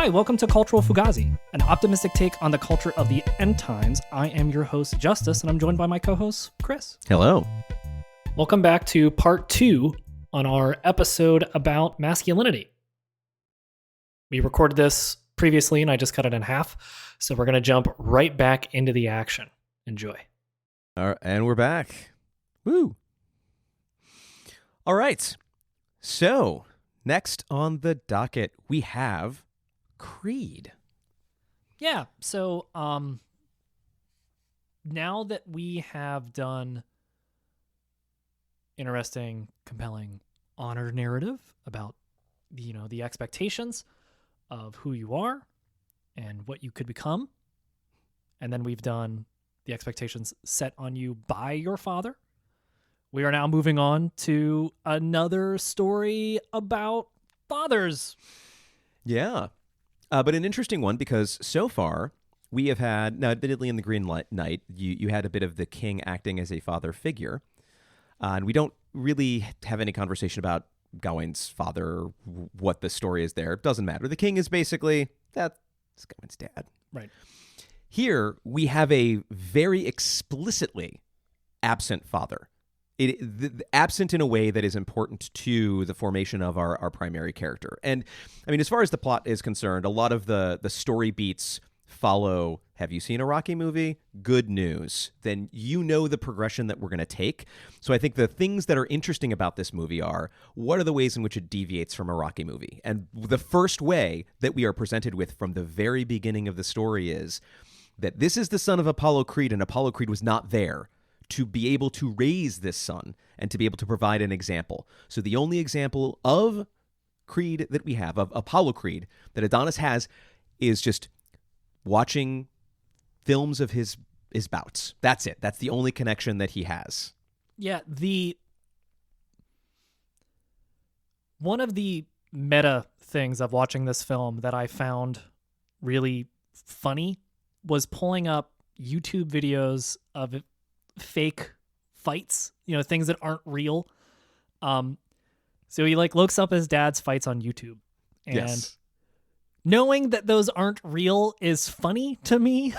Hi, welcome to Cultural Fugazi, an optimistic take on the culture of the end times. I am your host, Justice, and I'm joined by my co-host, Chris. Hello. Welcome back to part 2 on our episode about masculinity. We recorded this previously, and I just cut it in half, so we're going to jump right back into the action. Enjoy. All right, and we're back. Woo. All right. So, next on the docket, we have Creed. Yeah, so now that we have done interesting, compelling, honor narrative about, the expectations of who you are and what you could become, and then we've done the expectations set on you by your father, we are now moving on to another story about fathers. Yeah. But an interesting one, because so far we have had, now admittedly in the Green Knight, you had a bit of the king acting as a father figure. And we don't really have any conversation about Gawain's father, what the story is there. It doesn't matter. The king is basically, that's Gawain's dad. Right. Here we have a very explicitly absent father. Absent in a way that is important to the formation of our primary character. And I mean, as far as the plot is concerned, a lot of the story beats follow, have you seen a Rocky movie? Good news. Then you know the progression that we're going to take. So I think the things that are interesting about this movie are, what are the ways in which it deviates from a Rocky movie? And the first way that we are presented with from the very beginning of the story is that this is the son of Apollo Creed, and Apollo Creed was not there to be able to raise this son and to be able to provide an example. So the only example of Creed that we have, of Apollo Creed, that Adonis has, is just watching films of his bouts. That's it. That's the only connection that he has. Yeah, one of the meta things of watching this film that I found really funny was pulling up YouTube videos of fake fights, things that aren't real. So he looks up his dad's fights on YouTube, and Yes. Knowing that those aren't real is funny to me.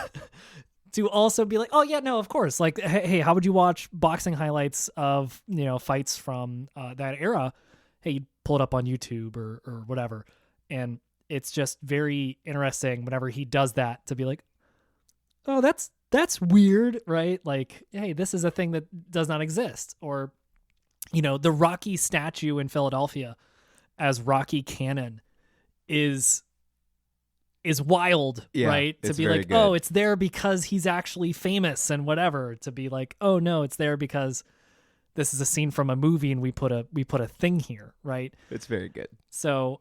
To also be like, oh yeah, no, of course. Like, hey, how would you watch boxing highlights of fights from that era? Hey, you pull it up on YouTube or whatever, and it's just very interesting whenever he does that to be like, oh, that's weird, right? Like, hey, this is a thing that does not exist. Or, the Rocky statue in Philadelphia as Rocky Cannon is wild, Yeah, right? To it's be very like, good. oh, it's there because he's actually famous and whatever. To be like, oh no, it's there because this is a scene from a movie and we put a thing here, right? It's very good. So,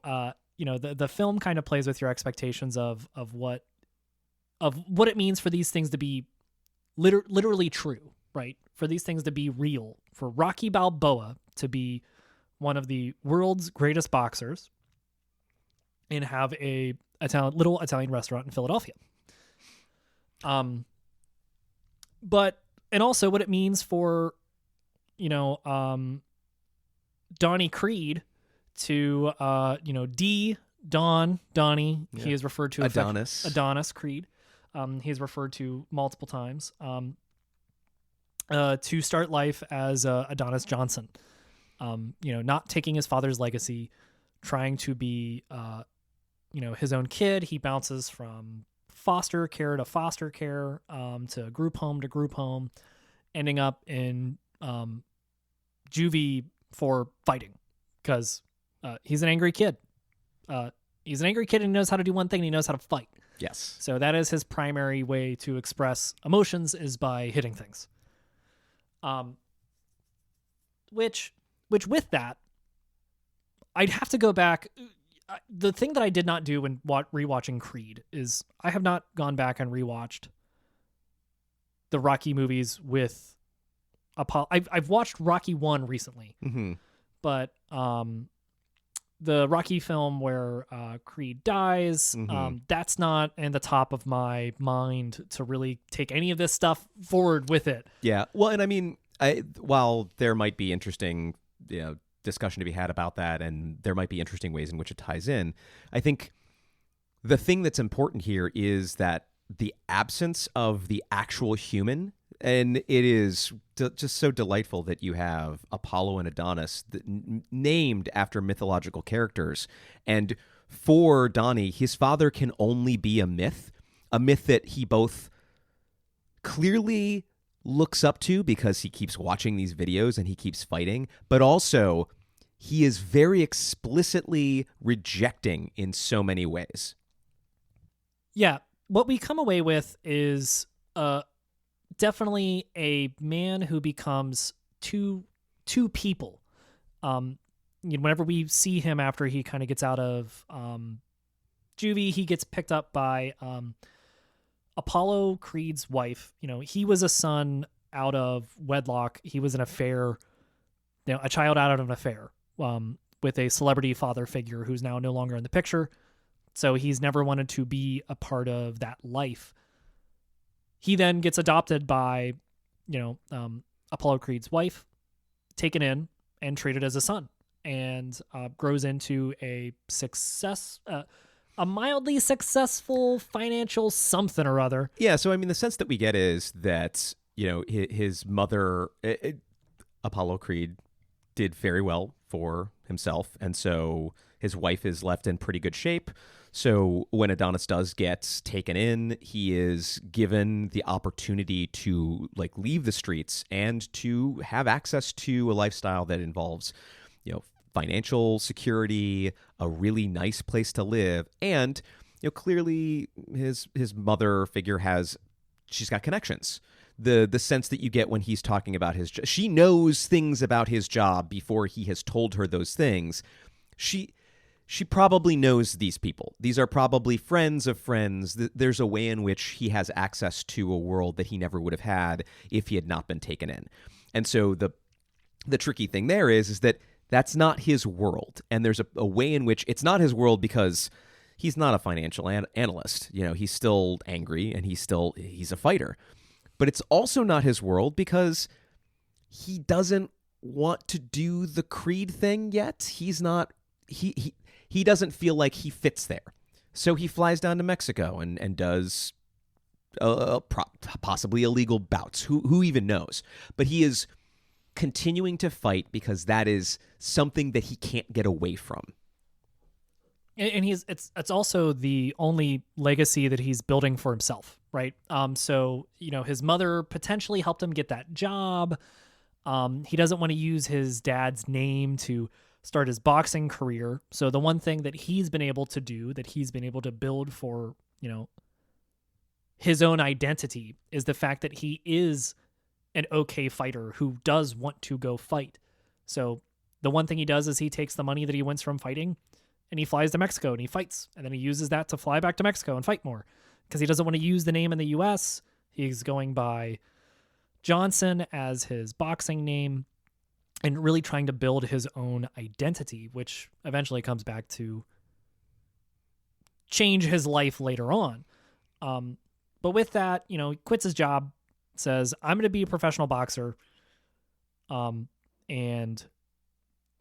the film kind of plays with your expectations of what it means for these things to be literally true, right? For these things to be real, for Rocky Balboa to be one of the world's greatest boxers and have a little Italian restaurant in Philadelphia. And also what it means for, Donnie Creed to, Donnie, Yeah. he is referred to Adonis Creed. He is referred to multiple times to start life as Adonis Johnson. Not taking his father's legacy, trying to be, his own kid. He bounces from foster care to foster care, to group home, ending up in juvie for fighting because he's an angry kid. He's an angry kid and he knows how to do one thing, and he knows how to fight. Yes. So that is his primary way to express emotions, is by hitting things. Which with that, I'd have to go back. The thing that I did not do when rewatching Creed is I have not gone back and rewatched the Rocky movies with Apollo. I've watched Rocky 1 recently, but the Rocky film where Creed dies, that's not in the top of my mind to really take any of this stuff forward with it. Yeah. Well, and I mean, while there might be interesting, discussion to be had about that, and there might be interesting ways in which it ties in, I think the thing that's important here is that the absence of the actual human, and it is just so delightful that you have Apollo and Adonis named after mythological characters. And for Donnie, his father can only be a myth that he both clearly looks up to because he keeps watching these videos and he keeps fighting, but also he is very explicitly rejecting in so many ways. Yeah, what we come away with is definitely a man who becomes two people. Whenever we see him after he kind of gets out of juvie, he gets picked up by Apollo Creed's wife. He was a son out of wedlock. He was an affair, a child out of an affair with a celebrity father figure who's now no longer in the picture. So he's never wanted to be a part of that life. He then gets adopted by, Apollo Creed's wife, taken in and treated as a son, and grows into a mildly successful financial something or other. Yeah, so I mean, the sense that we get is that, his mother, Apollo Creed, did very well for himself, and so his wife is left in pretty good shape. So when Adonis does get taken in, he is given the opportunity to leave the streets and to have access to a lifestyle that involves, financial security, a really nice place to live, and clearly his mother figure she's got connections. The sense that you get when he's talking about she knows things about his job before he has told her those things. She probably knows these people. These are probably friends of friends. There's a way in which he has access to a world that he never would have had if he had not been taken in. And so the tricky thing there is that that's not his world. And there's a way in which it's not his world because he's not a financial analyst. He's still angry and he's a fighter. But it's also not his world because he doesn't want to do the Creed thing yet. He's not... He doesn't feel like he fits there. So he flies down to Mexico and does possibly illegal bouts. Who even knows? But he is continuing to fight because that is something that he can't get away from. And it's also the only legacy that he's building for himself, right? So his mother potentially helped him get that job. He doesn't want to use his dad's name to start his boxing career. So the one thing that he's been able to do, that he's been able to build for, his own identity, is the fact that he is an okay fighter who does want to go fight. So the one thing he does is he takes the money that he wins from fighting and he flies to Mexico and he fights. And then he uses that to fly back to Mexico and fight more because he doesn't want to use the name in the US. He's going by Johnson as his boxing name and really trying to build his own identity, which eventually comes back to change his life later on. But with that, he quits his job, says, I'm going to be a professional boxer. And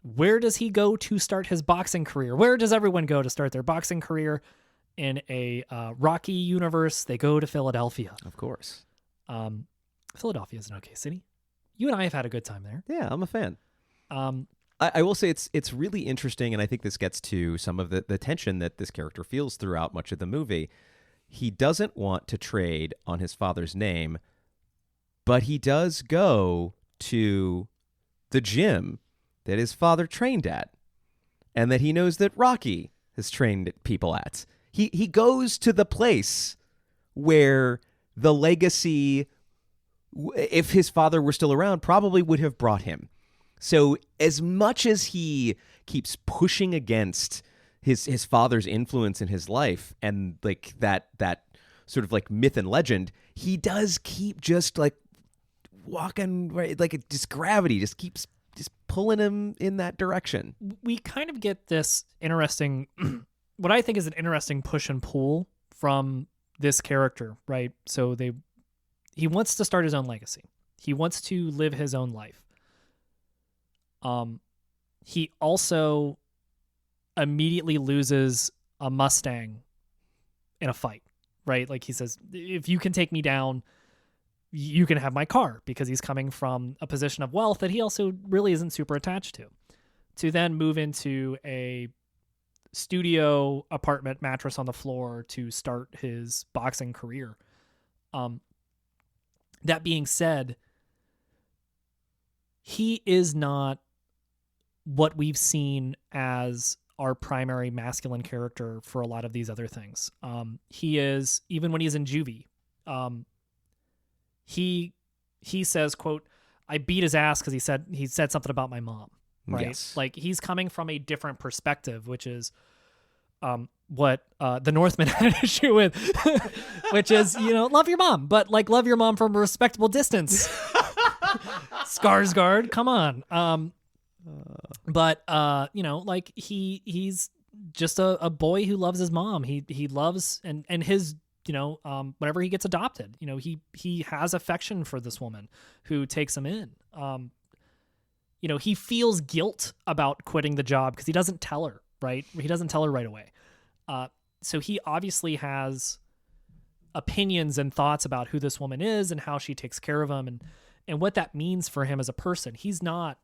where does he go to start his boxing career? Where does everyone go to start their boxing career? In a Rocky universe, they go to Philadelphia. Of course. Philadelphia is an okay city. You and I have had a good time there. Yeah, I'm a fan. I will say it's really interesting, and I think this gets to some of the tension that this character feels throughout much of the movie. He doesn't want to trade on his father's name, but he does go to the gym that his father trained at and that he knows that Rocky has trained people at. He goes to the place where the legacy, if his father were still around, probably would have brought him. So as much as he keeps pushing against his father's influence in his life and that sort of myth and legend, he does keep just walking right, just gravity just keeps just pulling him in that direction. We kind of get this interesting, what I think is an interesting push and pull from this character, right? So he wants to start his own legacy. He wants to live his own life. He also immediately loses a Mustang in a fight, right? Like he says, if you can take me down, you can have my car, because he's coming from a position of wealth that he also really isn't super attached to then move into a studio apartment mattress on the floor to start his boxing career. That being said, he is not what we've seen as our primary masculine character for a lot of these other things. He is, even when he's in juvie, he says, quote, I beat his ass because he said something about my mom, right? Yes. Like he's coming from a different perspective, which is what the Northman had an issue with, which is, love your mom, but like love your mom from a respectable distance. Skarsgård, come on. But like he's just a boy who loves his mom. He loves and his whenever he gets adopted, he has affection for this woman who takes him in. He feels guilt about quitting the job because he doesn't tell her, right? He doesn't tell her right away. So he obviously has opinions and thoughts about who this woman is and how she takes care of him and what that means for him as a person. He's not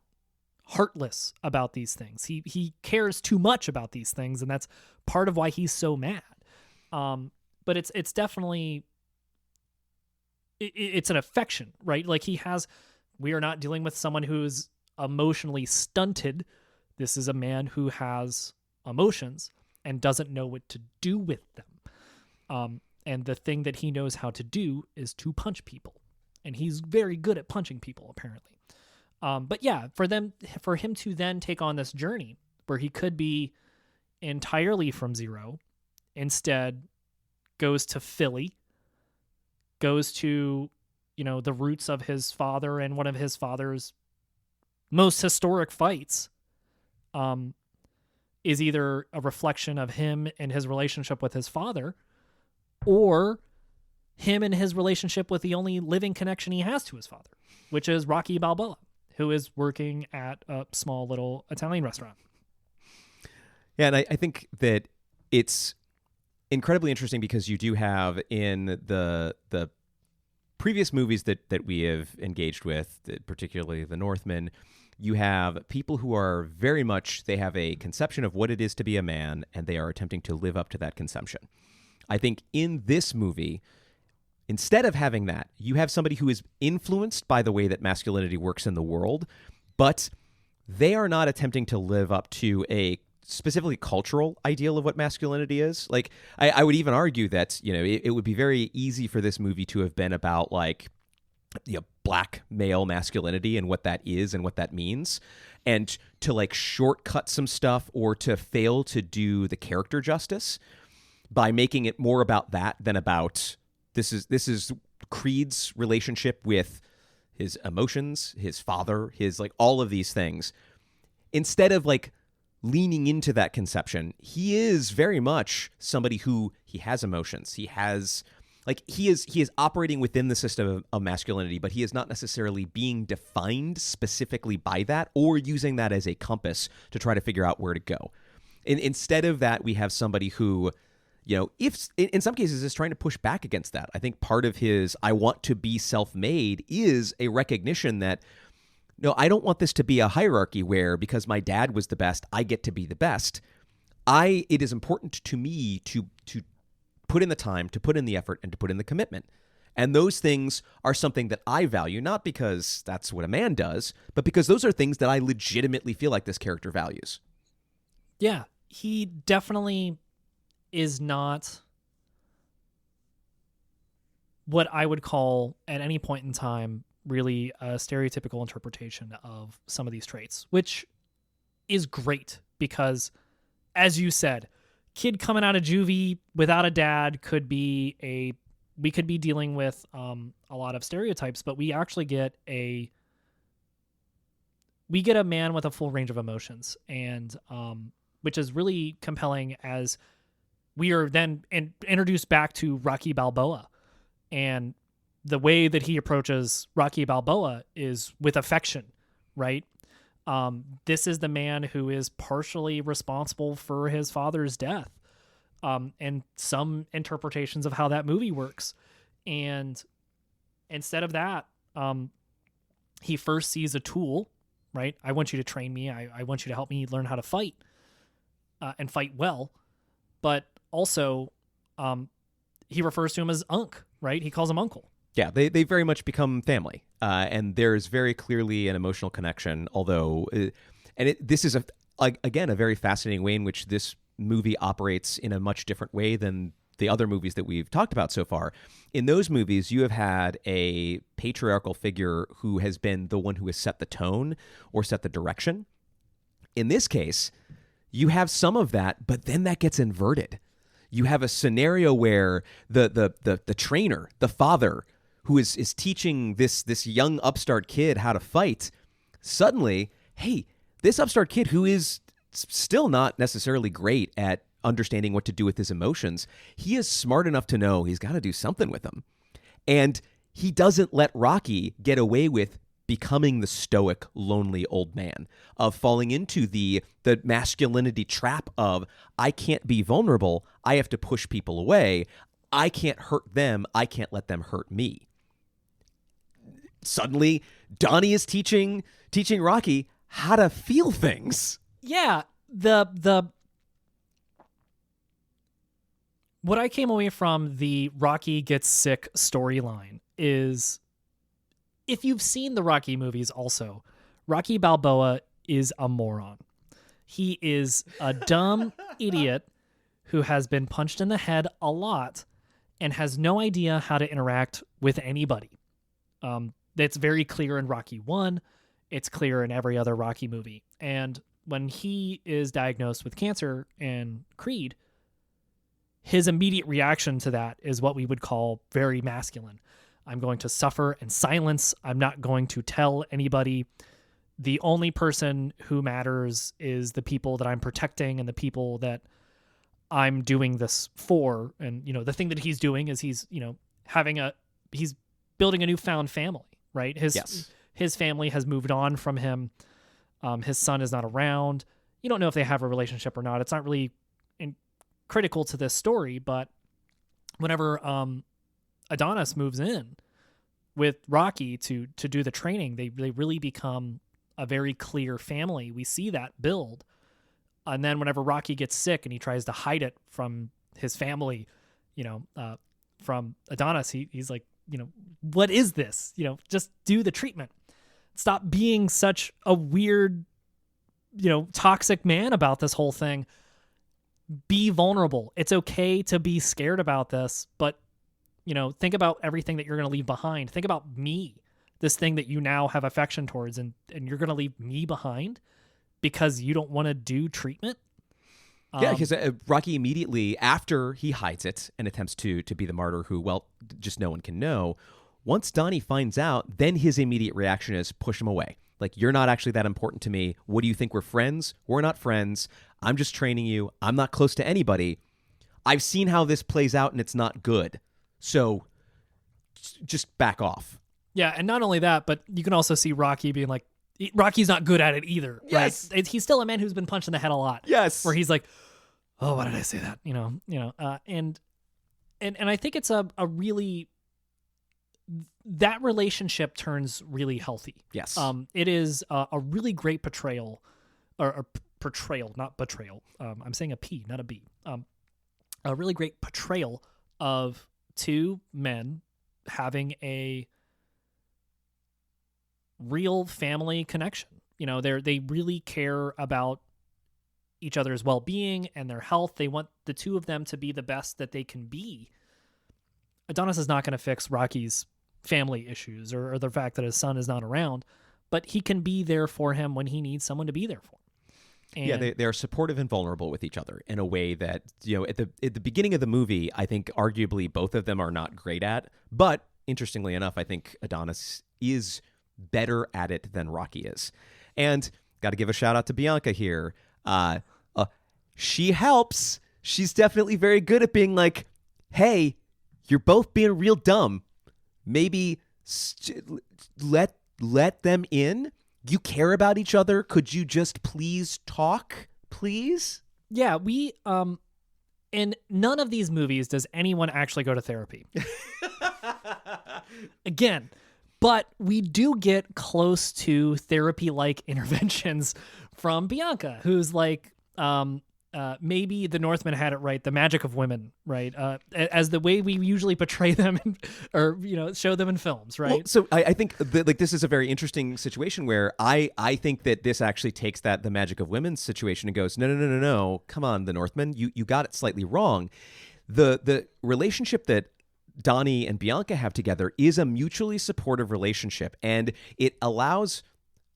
heartless about these things. He cares too much about these things, and that's part of why he's so mad. But it's definitely it's an affection, right? Like we are not dealing with someone who's emotionally stunted. This is a man who has emotions and doesn't know what to do with them. And the thing that he knows how to do is to punch people. And he's very good at punching people, apparently. But yeah, for him to then take on this journey where he could be entirely from zero, instead goes to Philly, goes to, the roots of his father and one of his father's most historic fights, is either a reflection of him and his relationship with his father, or him and his relationship with the only living connection he has to his father, which is Rocky Balboa, who is working at a small little Italian restaurant. Yeah, and I think that it's incredibly interesting because you do have in the previous movies that we have engaged with, particularly the Northman, you have people who are very much, they have a conception of what it is to be a man, and they are attempting to live up to that conception. I think in this movie, instead of having that, you have somebody who is influenced by the way that masculinity works in the world, but they are not attempting to live up to a specifically cultural ideal of what masculinity is. Like, I would even argue that, it would be very easy for this movie to have been about like, black male masculinity and what that is and what that means, and to like shortcut some stuff or to fail to do the character justice by making it more about that than about this is Creed's relationship with his emotions, his father, his like all of these things. Instead of like leaning into that conception, he is very much somebody who he has emotions. He has like he is operating within the system of masculinity, but he is not necessarily being defined specifically by that or using that as a compass to try to figure out where to go. Instead of that, we have somebody who, if in some cases is trying to push back against that. I think part of his I want to be self-made is a recognition that, no, I don't want this to be a hierarchy where because my dad was the best, I get to be the best. It is important to me to put in the time, to put in the effort, and to put in the commitment. And those things are something that I value, not because that's what a man does, but because those are things that I legitimately feel like this character values. Yeah, he definitely is not what I would call at any point in time really a stereotypical interpretation of some of these traits, which is great because, as you said, kid coming out of juvie without a dad we could be dealing with a lot of stereotypes, but we actually get a man with a full range of emotions, and which is really compelling as we are then introduced back to Rocky Balboa, and the way that he approaches Rocky Balboa is with affection, right? This is the man who is partially responsible for his father's death. and some interpretations of how that movie works. And instead of that, he first sees a tool, right? I want you to train me. I want you to help me learn how to fight and fight well. But also, he refers to him as Unc, right? He calls him Uncle. Yeah, they very much become family. And there's very clearly an emotional connection, although, this is, again, a very fascinating way in which this movie operates in a much different way than the other movies that we've talked about so far. In those movies, you have had a patriarchal figure who has been the one who has set the tone or set the direction. In this case, you have some of that, but then that gets inverted. You have a scenario where the trainer, the father, who is teaching this young upstart kid how to fight, suddenly, hey, this upstart kid who is still not necessarily great at understanding what to do with his emotions, he is smart enough to know he's got to do something with them. And he doesn't let Rocky get away with becoming the stoic, lonely old man, of falling into the masculinity trap of, I can't be vulnerable, I have to push people away, I can't hurt them, I can't let them hurt me. Suddenly, Donnie is teaching Rocky how to feel things. Yeah, what I came away from the Rocky gets sick storyline is, if you've seen the Rocky movies also, Rocky Balboa is a moron. He is a dumb idiot who has been punched in the head a lot and has no idea how to interact with anybody. That's very clear in Rocky 1. It's clear in every other Rocky movie. And when he is diagnosed with cancer in Creed, his immediate reaction to that is what we would call very masculine. I'm going to suffer in silence. I'm not going to tell anybody. The only person who matters is the people that I'm protecting and the people that I'm doing this for. And, the thing that he's doing is he's building a newfound family, right? His family has moved on from him. His son is not around. You don't know if they have a relationship or not. It's not really critical to this story, but whenever Adonis moves in with Rocky to do the training, they really become a very clear family. We see that build. And then whenever Rocky gets sick and he tries to hide it from his family, from Adonis, he's like, what is this? Just do the treatment. Stop being such a weird, toxic man about this whole thing. Be vulnerable. It's okay to be scared about this, but think about everything that you're going to leave behind. Think about me, this thing that you now have affection towards, and you're going to leave me behind because you don't want to do treatment. Yeah, because Rocky immediately, after he hides it and attempts to be the martyr who, well, just no one can know, once Donnie finds out, then his immediate reaction is push him away. Like, you're not actually that important to me. What do you think? We're friends? We're not friends. I'm just training you. I'm not close to anybody. I've seen how this plays out and it's not good. So just back off. Yeah, and not only that, but you can also see Rocky being like, Rocky's not good at it either. Yes. Right? He's still a man who's been punched in the head a lot. Yes. Where he's like, oh, why did I say that? And I think it's a really, that relationship turns really healthy. Yes. It is a really great portrayal, or portrayal, not betrayal. I'm saying a P, not a B. A really great portrayal of two men having a real family connection. They really care about each other's well-being and their health. They want the two of them to be the best that they can be. Adonis is not going to fix Rocky's family issues or the fact that his son is not around, but he can be there for him when he needs someone to be there for him. And they are supportive and vulnerable with each other in a way that, at the beginning of the movie, I think arguably both of them are not great at. But interestingly enough, I think Adonis is better at it than Rocky is. And got to give a shout out to Bianca here. She helps. She's definitely very good at being like, hey, you're both being real dumb. Maybe let them in. You care about each other. Could you just please talk, please? Yeah, we in none of these movies does anyone actually go to therapy. Again, but we do get close to therapy-like interventions from Bianca, who's like, maybe the Northman had it right, the magic of women, right? As the way we usually portray them or, show them in films, right? Well, so I think like this is a very interesting situation where I think that this actually takes the magic of women situation and goes, no, come on, the Northman, you got it slightly wrong. The relationship that Donnie and Bianca have together is a mutually supportive relationship, and it allows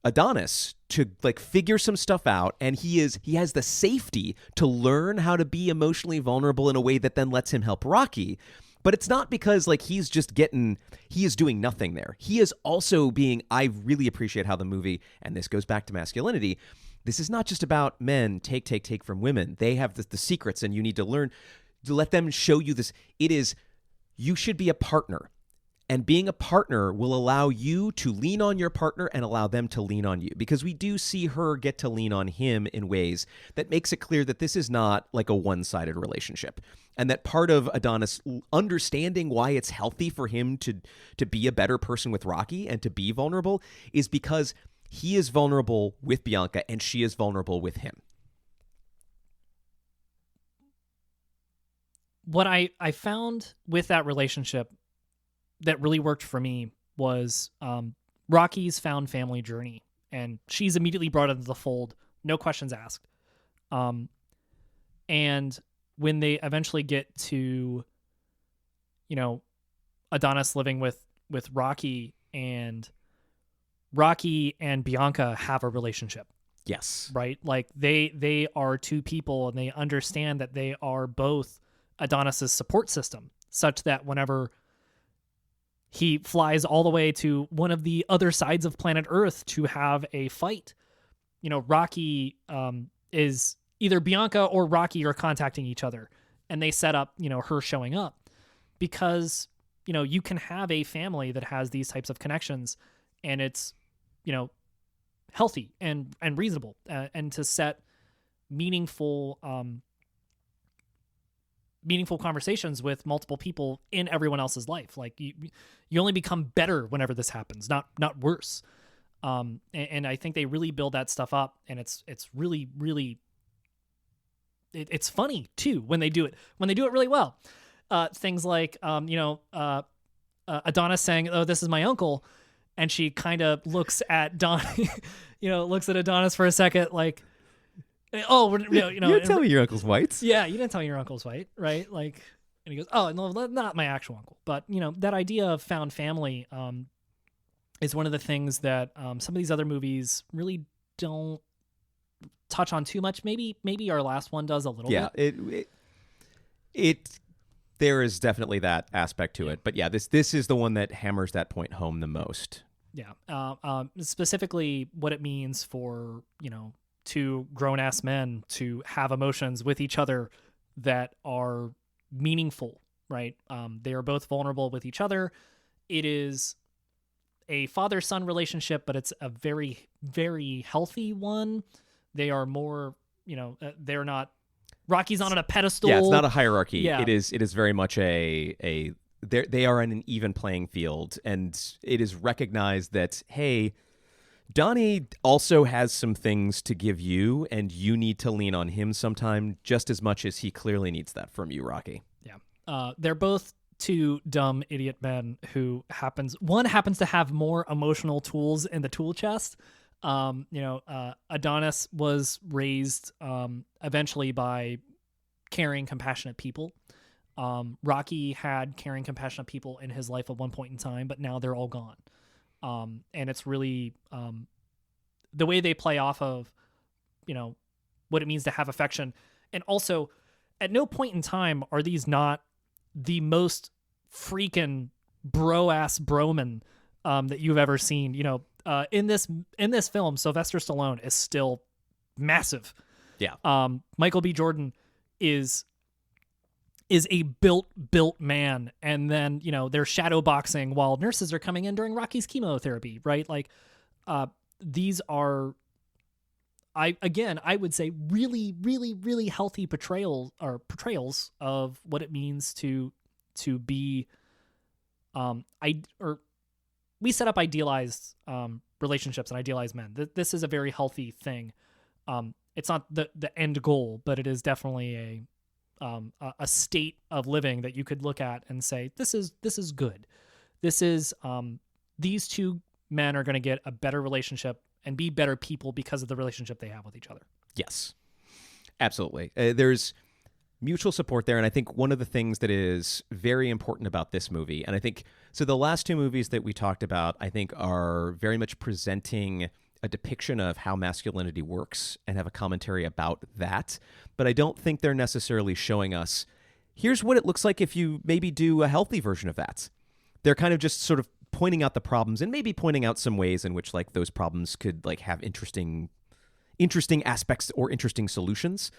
Adonis to like figure some stuff out, and he has the safety to learn how to be emotionally vulnerable in a way that then lets him help Rocky. But it's not because like he is doing nothing there. He is also I really appreciate how the movie, and this goes back to masculinity, this is not just about men take from women. They have the secrets, and you need to learn to let them show you this. It is, you should be a partner. And being a partner will allow you to lean on your partner and allow them to lean on you, because we do see her get to lean on him in ways that makes it clear that this is not like a one-sided relationship, and that part of Adonis understanding why it's healthy for him to be a better person with Rocky and to be vulnerable is because he is vulnerable with Bianca and she is vulnerable with him. What I found with that relationship that really worked for me was Rocky's found family journey, and she's immediately brought into the fold, no questions asked. And when they eventually get to, Adonis living with Rocky and Bianca have a relationship. Yes. Right? Like they are two people, and they understand that they are both Adonis's support system, such that whenever he flies all the way to one of the other sides of planet Earth to have a fight, Rocky is either Bianca or Rocky are contacting each other, and they set up, her showing up, because, you can have a family that has these types of connections, and it's, healthy and reasonable, and to set meaningful conversations with multiple people in everyone else's life. Like you only become better whenever this happens, not worse. And I think they really build that stuff up, and it's really, really, it's funny too when they do it really well. Things like, Adonis saying, "Oh, this is my uncle." And she kind of looks at Donnie, looks at Adonis for a second, like, "Oh, you didn't tell me your uncle's white." Yeah, you didn't tell me your uncle's white, right? Like, and he goes, "Oh, no, not my actual uncle." But that idea of found family is one of the things that some of these other movies really don't touch on too much. Maybe our last one does a little bit. Yeah, it there is definitely that aspect to it. But yeah, this is the one that hammers that point home the most. Yeah, specifically what it means for two grown-ass men to have emotions with each other that are meaningful, right? They are both vulnerable with each other. It is a father-son relationship, but it's a very, very healthy one. They are more, they're not, Rocky's on a pedestal. Yeah, it's not a hierarchy. Yeah. It is very much they are on an even playing field, and it is recognized that, hey, Donnie also has some things to give you, and you need to lean on him sometime just as much as he clearly needs that from you, Rocky. Yeah. They're both two dumb idiot men who one happens to have more emotional tools in the tool chest. Adonis was raised eventually by caring, compassionate people. Rocky had caring, compassionate people in his life at one point in time, but now they're all gone. And it's really the way they play off of, what it means to have affection. And also, at no point in time are these not the most freaking bro-ass bromen that you've ever seen. In this film, Sylvester Stallone is still massive. Yeah. Michael B. Jordan is a built man, and then they're shadow boxing while nurses are coming in during Rocky's chemotherapy, right? Like these are I would say really, really, really healthy portrayals of what it means to be, we set up idealized relationships and idealized men. This is a very healthy thing. It's not the end goal, but it is definitely a state of living that you could look at and say, this is good. This is, these two men are going to get a better relationship and be better people because of the relationship they have with each other. Yes, absolutely. There's mutual support there. And I think one of the things that is very important about this movie, and I think, so the last two movies that we talked about, I think are very much presenting a depiction of how masculinity works and have a commentary about that. But I don't think they're necessarily showing us, here's what it looks like if you maybe do a healthy version of that. They're kind of just sort of pointing out the problems and maybe pointing out some ways in which like those problems could like have interesting aspects or interesting solutions.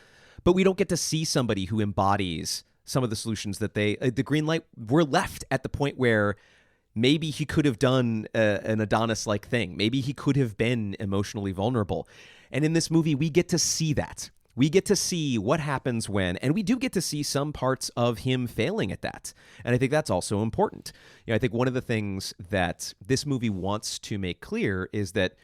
But we don't get to see somebody who embodies some of the solutions that the green light. We're left at the point where maybe he could have done an Adonis-like thing. Maybe he could have been emotionally vulnerable. And in this movie, we get to see that. We get to see what happens when, and we do get to see some parts of him failing at that. And I think that's also important. You know, I think one of the things that this movie wants to make clear is that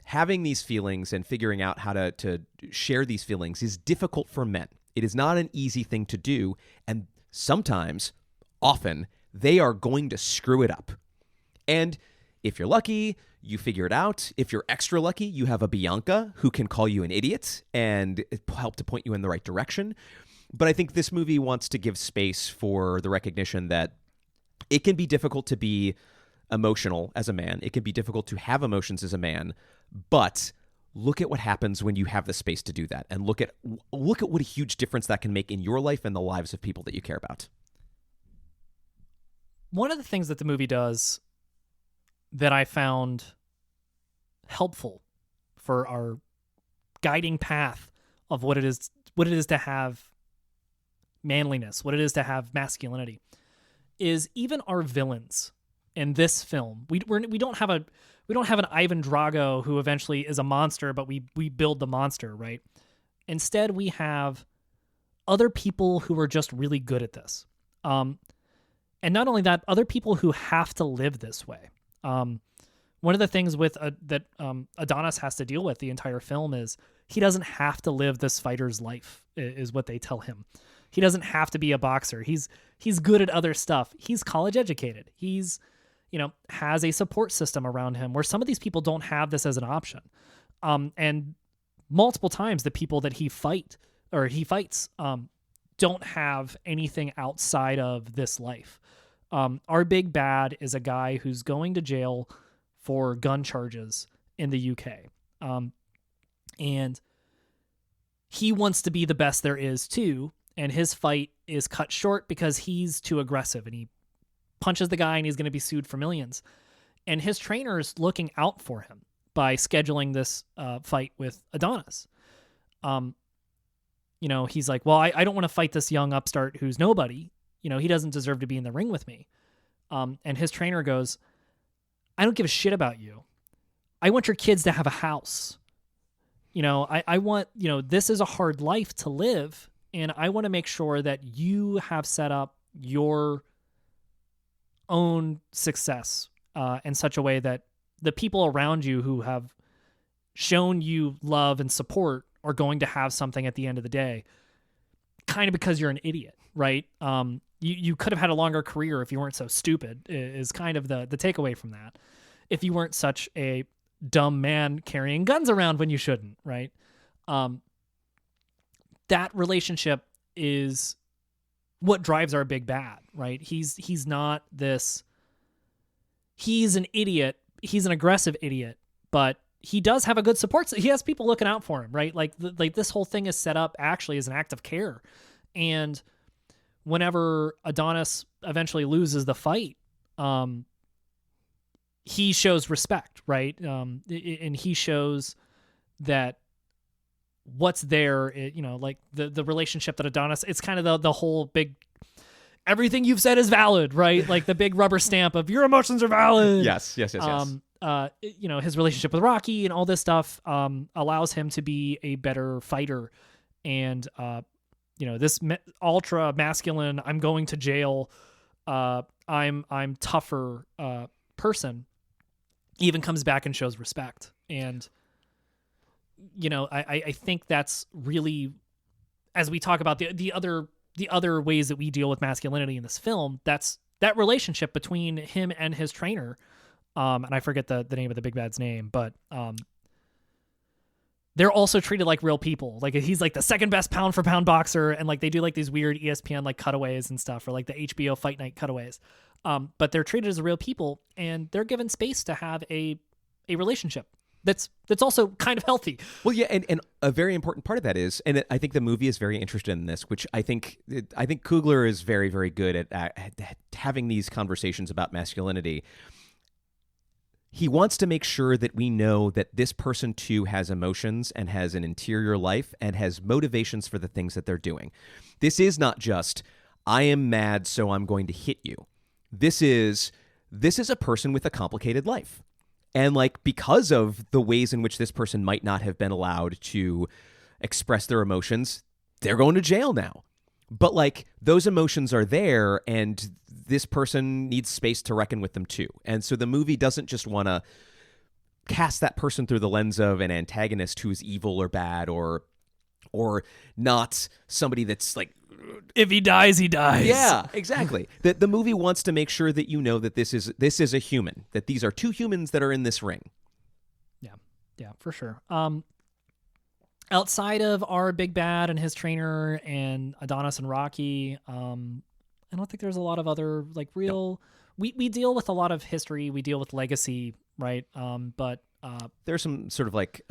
having these feelings and figuring out how to share these feelings is difficult for men. It is not an easy thing to do. And sometimes, often, they are going to screw it up. And if you're lucky, you figure it out. If you're extra lucky, you have a Bianca who can call you an idiot and help to point you in the right direction. But I think this movie wants to give space for the recognition that it can be difficult to be emotional as a man. It can be difficult to have emotions as a man. But look at what happens when you have the space to do that. And look at what a huge difference that can make in your life and the lives of people that you care about. One of the things that the movie does that I found helpful for our guiding path of what it is to have manliness, what it is to have masculinity, is even our villains in this film. We don't have an Ivan Drago who eventually is a monster, but we build the monster, right? Instead, we have other people who are just really good at this. And not only that, other people who have to live this way. One of the things with that Adonis has to deal with the entire film is he doesn't have to live this fighter's life, is what they tell him. He doesn't have to be a boxer. He's good at other stuff. He's college educated. He's, has a support system around him where some of these people don't have this as an option. And multiple times the people that he fights don't have anything outside of this life. Our big bad is a guy who's going to jail for gun charges in the UK. And he wants to be the best there is too. And his fight is cut short because he's too aggressive and he punches the guy and he's going to be sued for millions. And his trainer is looking out for him by scheduling this fight with Adonis. He's like, well, I don't want to fight this young upstart who's nobody. He doesn't deserve to be in the ring with me. And his trainer goes, I don't give a shit about you. I want your kids to have a house. I want, this is a hard life to live. And I want to make sure that you have set up your own success in such a way that the people around you who have shown you love and support are going to have something at the end of the day, kind of because you're an idiot, right? You could have had a longer career if you weren't so stupid, is kind of the takeaway from that. If you weren't such a dumb man carrying guns around when you shouldn't, right? That relationship is what drives our big bad, right? He's not this, he's an idiot. He's an aggressive idiot, but he does have a good support. He has people looking out for him, right? Like this whole thing is set up actually as an act of care. And whenever Adonis eventually loses the fight, he shows respect, right? And he shows that what's there, like the relationship that Adonis, it's kind of the whole big, everything you've said is valid, right? Like the big rubber stamp of your emotions are valid. Yes. his relationship with Rocky and all this stuff allows him to be a better fighter. And, this ultra masculine, I'm going to jail, I'm tougher person even comes back and shows respect. And, I think that's really, as we talk about the other ways that we deal with masculinity in this film, that's that relationship between him and his trainer. And I forget the name of the big bad's name, but they're also treated like real people. Like he's like the second best pound for pound boxer, and like they do like these weird ESPN like cutaways and stuff, or like the HBO Fight Night cutaways. But they're treated as real people, and they're given space to have a relationship that's also kind of healthy. Well, yeah, and a very important part of that is, and I think the movie is very interested in this, which I think Coogler is very, very good at having these conversations about masculinity. He wants to make sure that we know that this person too has emotions and has an interior life and has motivations for the things that they're doing. This is not just, I am mad, so I'm going to hit you. This is a person with a complicated life. And like, because of the ways in which this person might not have been allowed to express their emotions, they're going to jail now. But like, those emotions are there, and this person needs space to reckon with them too. And so the movie doesn't just want to cast that person through the lens of an antagonist who's evil or bad or not somebody that's like, if he dies, he dies. Yeah, exactly. The movie wants to make sure that you know that this is a human, that these are two humans that are in this ring. Yeah, for sure. Outside of our big bad and his trainer and Adonis and Rocky, I don't think there's a lot of other like real. No. We deal with a lot of history. We deal with legacy, right? But there's some sort of like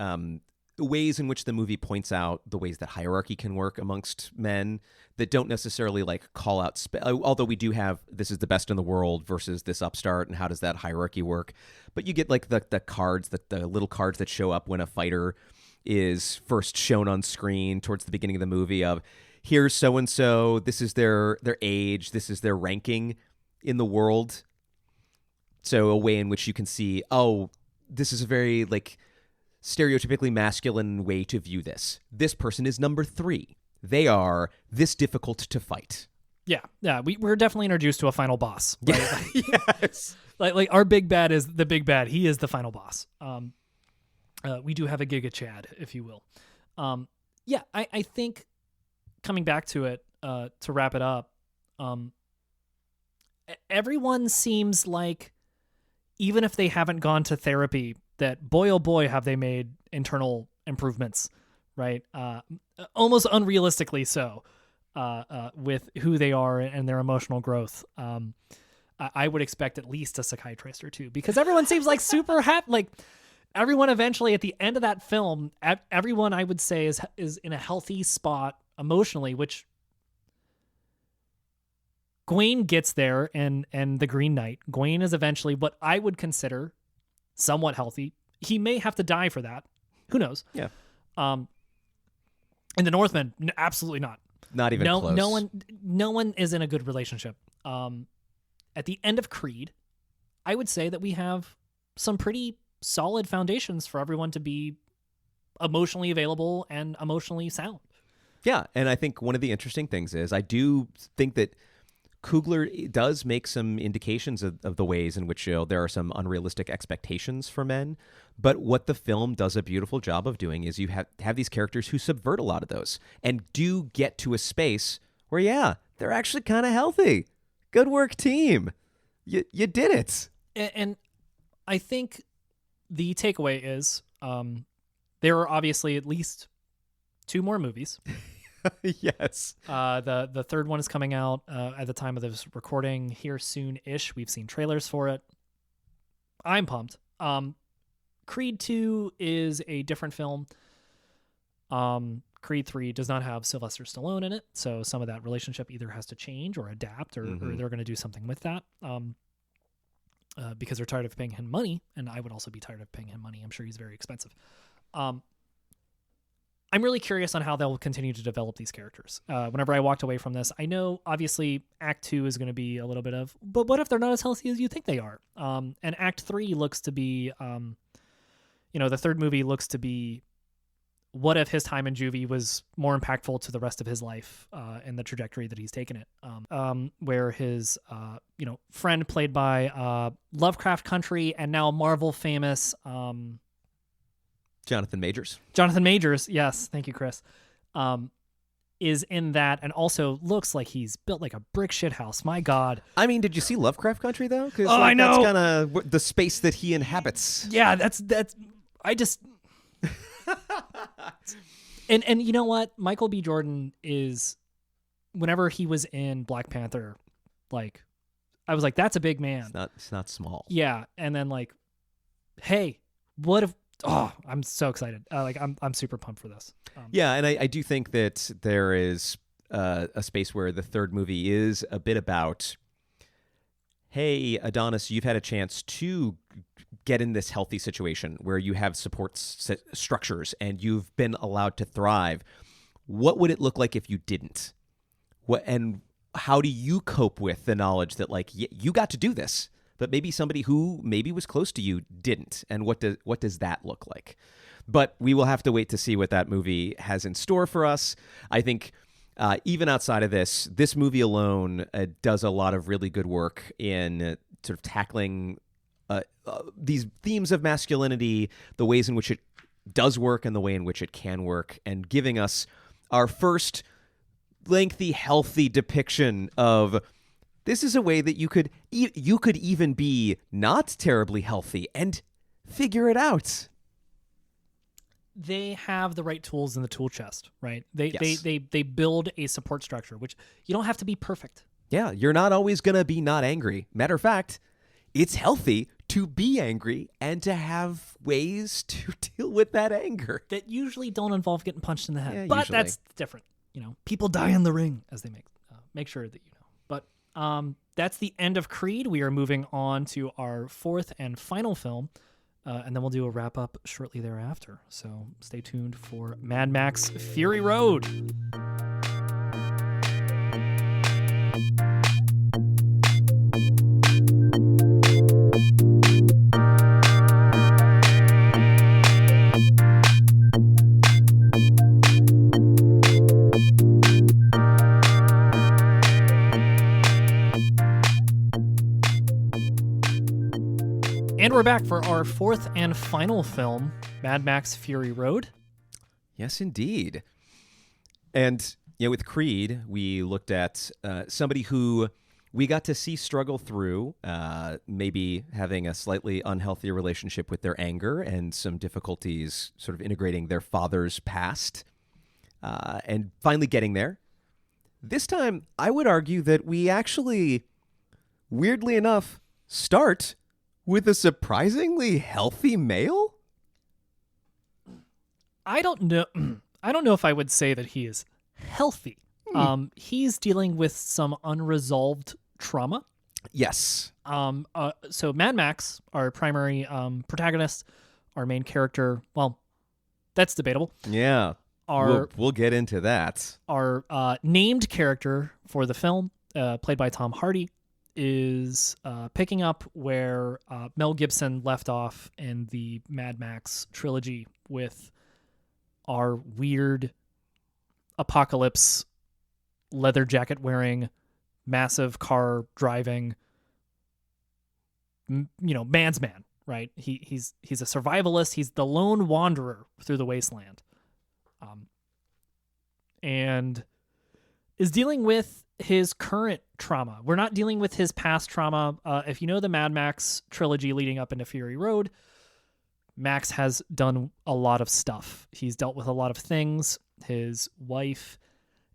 ways in which the movie points out the ways that hierarchy can work amongst men that don't necessarily like call out. Although we do have, this is the best in the world versus this upstart, and how does that hierarchy work? But you get like the cards, the little cards that show up when a fighter is first shown on screen towards the beginning of the movie of, here's so-and-so, this is their age, this is their ranking in the world. So a way in which you can see, oh, this is a very like stereotypically masculine way to view this. This person is number 3. They are this difficult to fight. Yeah. We're definitely introduced to a final boss. Right? Yes. Like our big bad is the big bad. He is the final boss. We do have a Giga Chad, if you will. I think coming back to it, to wrap it up, everyone seems like, even if they haven't gone to therapy, that boy, oh boy, have they made internal improvements, right? Almost unrealistically so, with who they are and their emotional growth. I would expect at least a psychiatrist or two, because everyone seems like super happy. Like, everyone eventually at the end of that film, everyone I would say is in a healthy spot emotionally, which Gawain gets there, and the Green Knight. Gawain is eventually what I would consider somewhat healthy. He may have to die for that. Who knows? Yeah. And the Northman, absolutely not. Not even close. No one is in a good relationship. At the end of Creed, I would say that we have some pretty solid foundations for everyone to be emotionally available and emotionally sound. Yeah, and I think one of the interesting things is, I do think that Coogler does make some indications of the ways in which there are some unrealistic expectations for men. But what the film does a beautiful job of doing is you have these characters who subvert a lot of those and do get to a space where, yeah, they're actually kind of healthy. Good work, team. You did it. And I think the takeaway is there are obviously at least 2 more movies. Yes. The third one is coming out at the time of this recording here soon-ish. We've seen trailers for it. I'm pumped. Creed 2 is a different film. Creed 3 does not have Sylvester Stallone in it, so some of that relationship either has to change or adapt, or they're going to do something with that. Because they're tired of paying him money, and I would also be tired of paying him money. I'm sure he's very expensive. I'm really curious on how they'll continue to develop these characters. Whenever I walked away from this, I know obviously Act 2 is going to be a little bit of, but what if they're not as healthy as you think they are? And Act 3 looks to be, the third movie looks to be, what if his time in juvie was more impactful to the rest of his life and the trajectory that he's taken it? Where his, friend played by Lovecraft Country and now Marvel famous Jonathan Majors. Jonathan Majors, yes, thank you, Chris, is in that and also looks like he's built like a brick shit house. My God. I mean, did you see Lovecraft Country though? Because I know that's kind of the space that he inhabits. Yeah, that's. I just. and you know what? Michael B. Jordan is, whenever he was in Black Panther, like, I was like, that's a big man. It's not small. Yeah, and then like, hey, what if? Oh, I'm so excited. I'm super pumped for this. Yeah, and I do think that there is a space where the third movie is a bit about, hey, Adonis, you've had a chance to get in this healthy situation where you have support structures and you've been allowed to thrive. What would it look like if you didn't? And how do you cope with the knowledge that, like, you got to do this, but maybe somebody who maybe was close to you didn't? And what does that look like? But we will have to wait to see what that movie has in store for us. I think even outside of this movie alone does a lot of really good work in sort of tackling these themes of masculinity, the ways in which it does work and the way in which it can work, and giving us our first lengthy, healthy depiction of this is a way that you could even be not terribly healthy and figure it out. They have the right tools in the tool chest, right? They build a support structure, which you don't have to be perfect. Yeah, you're not always going to be not angry. Matter of fact, it's healthy to be angry and to have ways to deal with that anger. That usually don't involve getting punched in the head. Yeah, but usually. That's different. People die in the ring, as they make sure that you know. But that's the end of Creed. We are moving on to our fourth and final film. And then we'll do a wrap-up shortly thereafter. So stay tuned for Mad Max Fury Road. And we're back for our fourth and final film, Mad Max Fury Road. Yes, indeed. And with Creed, we looked at somebody who we got to see struggle through maybe having a slightly unhealthy relationship with their anger and some difficulties sort of integrating their father's past and finally getting there. This time, I would argue that we actually, weirdly enough, start with a surprisingly healthy male? I don't know. I don't know if I would say that he is healthy. He's dealing with some unresolved trauma. Yes. So Mad Max, our primary protagonist, our main character, well, that's debatable. Yeah. We'll get into that. Our named character for the film, played by Tom Hardy, is picking up where Mel Gibson left off in the Mad Max trilogy with our weird apocalypse, leather jacket wearing, massive car driving, man's man, right? He's a survivalist. He's the lone wanderer through the wasteland, and is dealing with his current trauma. We're not dealing with his past trauma. If you know the Mad Max trilogy leading up into Fury Road, Max has done a lot of stuff. He's dealt with a lot of things. His wife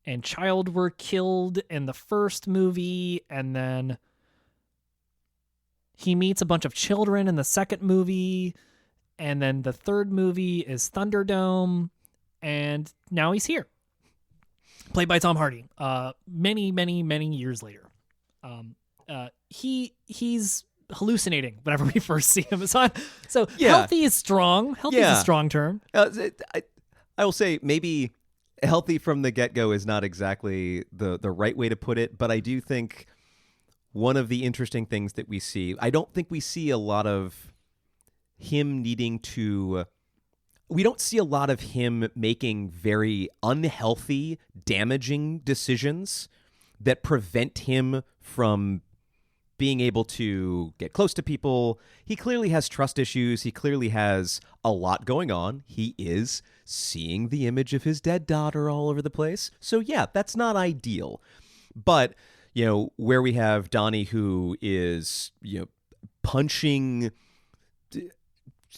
and child were killed in the first movie, and then he meets a bunch of children in the second movie, and then the third movie is Thunderdome, and now he's here. Played by Tom Hardy, many, many, many years later. He's hallucinating whenever we first see him. So yeah. Healthy is strong. Healthy is a strong term. I will say maybe healthy from the get-go is not exactly the right way to put it, but I do think one of the interesting things that we see, I don't think we see a lot of him needing to, we don't see a lot of him making very unhealthy, damaging decisions that prevent him from being able to get close to people. He clearly has trust issues. He clearly has a lot going on. He is seeing the image of his dead daughter all over the place. So yeah, that's not ideal. But, where we have Donnie who is, punching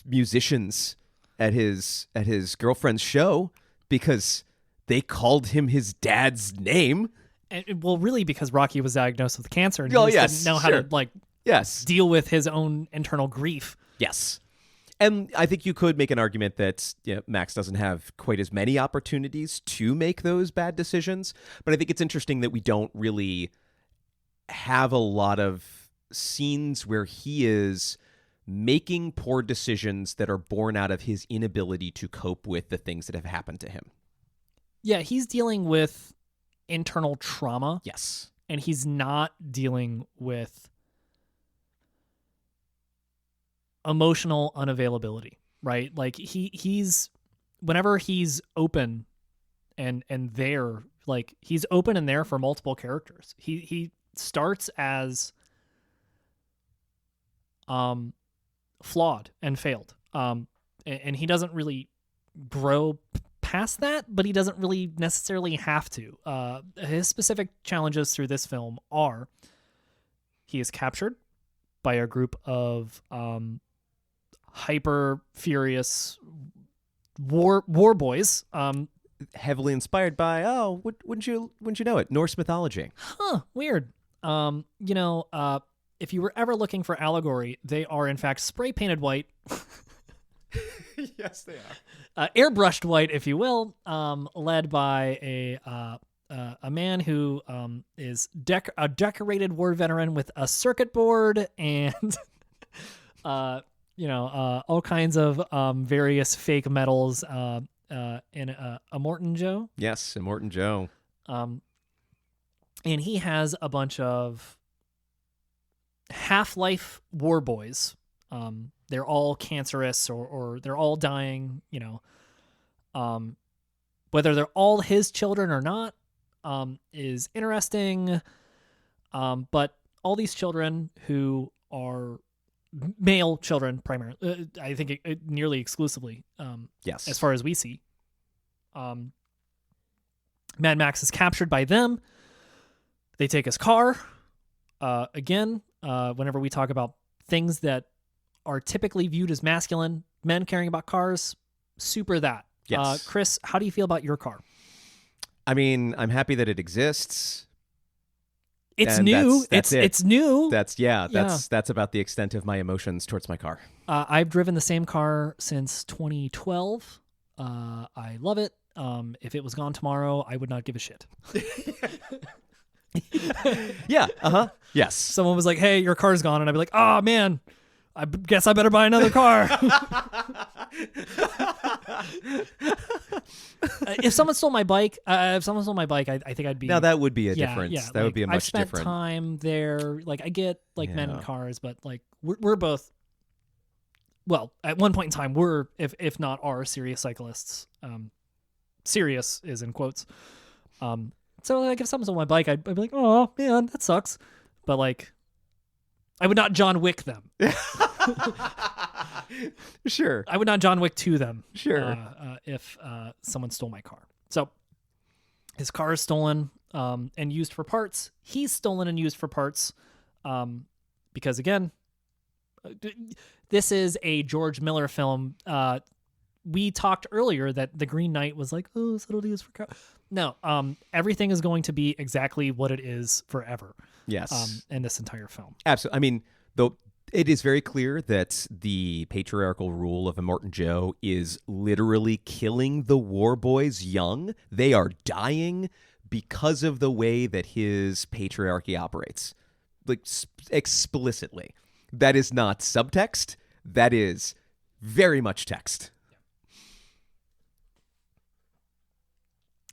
musicians at his girlfriend's show because they called him his dad's name. And, well, really, because Rocky was diagnosed with cancer and he just didn't know how to deal with his own internal grief. Yes. And I think you could make an argument that Max doesn't have quite as many opportunities to make those bad decisions. But I think it's interesting that we don't really have a lot of scenes where he is making poor decisions that are born out of his inability to cope with the things that have happened to him. Yeah, he's dealing with internal trauma. Yes. And he's not dealing with emotional unavailability, right? Like he's whenever he's open and there, like he's open and there for multiple characters. He starts as flawed and failed. And he doesn't really grow past that, but he doesn't really necessarily have to. His specific challenges through this film are he is captured by a group of hyper furious war boys, heavily inspired by wouldn't you know it, Norse mythology. Weird. If you were ever looking for allegory, they are in fact spray painted white. Yes, they are. Airbrushed white, if you will, led by a man who is a decorated war veteran with a circuit board and all kinds of various fake medals in a Morton Joe. Yes, a Morton Joe. And he has a bunch of Half-Life war boys. They're all cancerous or they're all dying, whether they're all his children or not, is interesting. But all these children who are male children primarily, I think nearly exclusively, yes, as far as we see, Mad Max is captured by them. They take his car. Again, whenever we talk about things that are typically viewed as masculine, men caring about cars, super that. Yes. Chris, how do you feel about your car? I mean, I'm happy that it exists. It's new. It's new. That's about the extent of my emotions towards my car. I've driven the same car since 2012. I love it. If it was gone tomorrow, I would not give a shit. Yeah. Yes. Someone was like, "Hey, your car's gone," and I'd be like, "Oh man, I guess I better buy another car." If someone stole my bike, I think I'd be. Now that would be a difference. Yeah, that would be a much different. I've spent time there. Like I get men in cars, but like we're both. Well, at one point in time, we're if not are serious cyclists. Serious is in quotes. So like if someone stole my bike, I'd be like, "Oh man, that sucks," but like, I would not John Wick them. Sure. I would not John Wick to them. Sure. If someone stole my car. So his car is stolen and used for parts. He's stolen and used for parts because, again, this is a George Miller film. We talked earlier that The Green Knight was like, oh, subtleties for car. No, everything is going to be exactly what it is forever. Yes. In this entire film. Absolutely. I mean, though it is very clear that the patriarchal rule of Immortan Joe is literally killing the war boys young. They are dying because of the way that his patriarchy operates. Like explicitly. That is not subtext. That is very much text.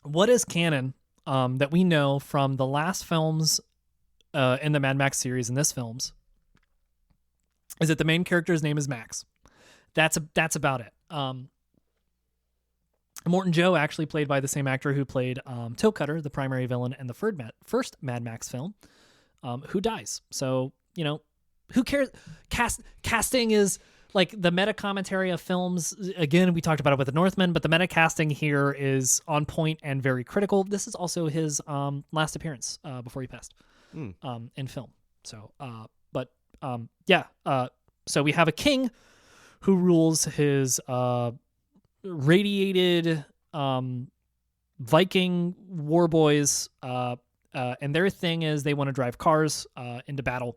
what is canon that we know from the last films in the Mad Max series and this films is that the main character's name is Max. That's about it. Morton Joe, actually played by the same actor who played Toe Cutter, the primary villain in the first Mad Max film, who dies. So, who cares? Casting is like the meta commentary of films. Again, we talked about it with the Northman, but the meta casting here is on point and very critical. This is also his last appearance before he passed in film. So, so we have a king who rules his radiated Viking war boys, and their thing is they want to drive cars into battle,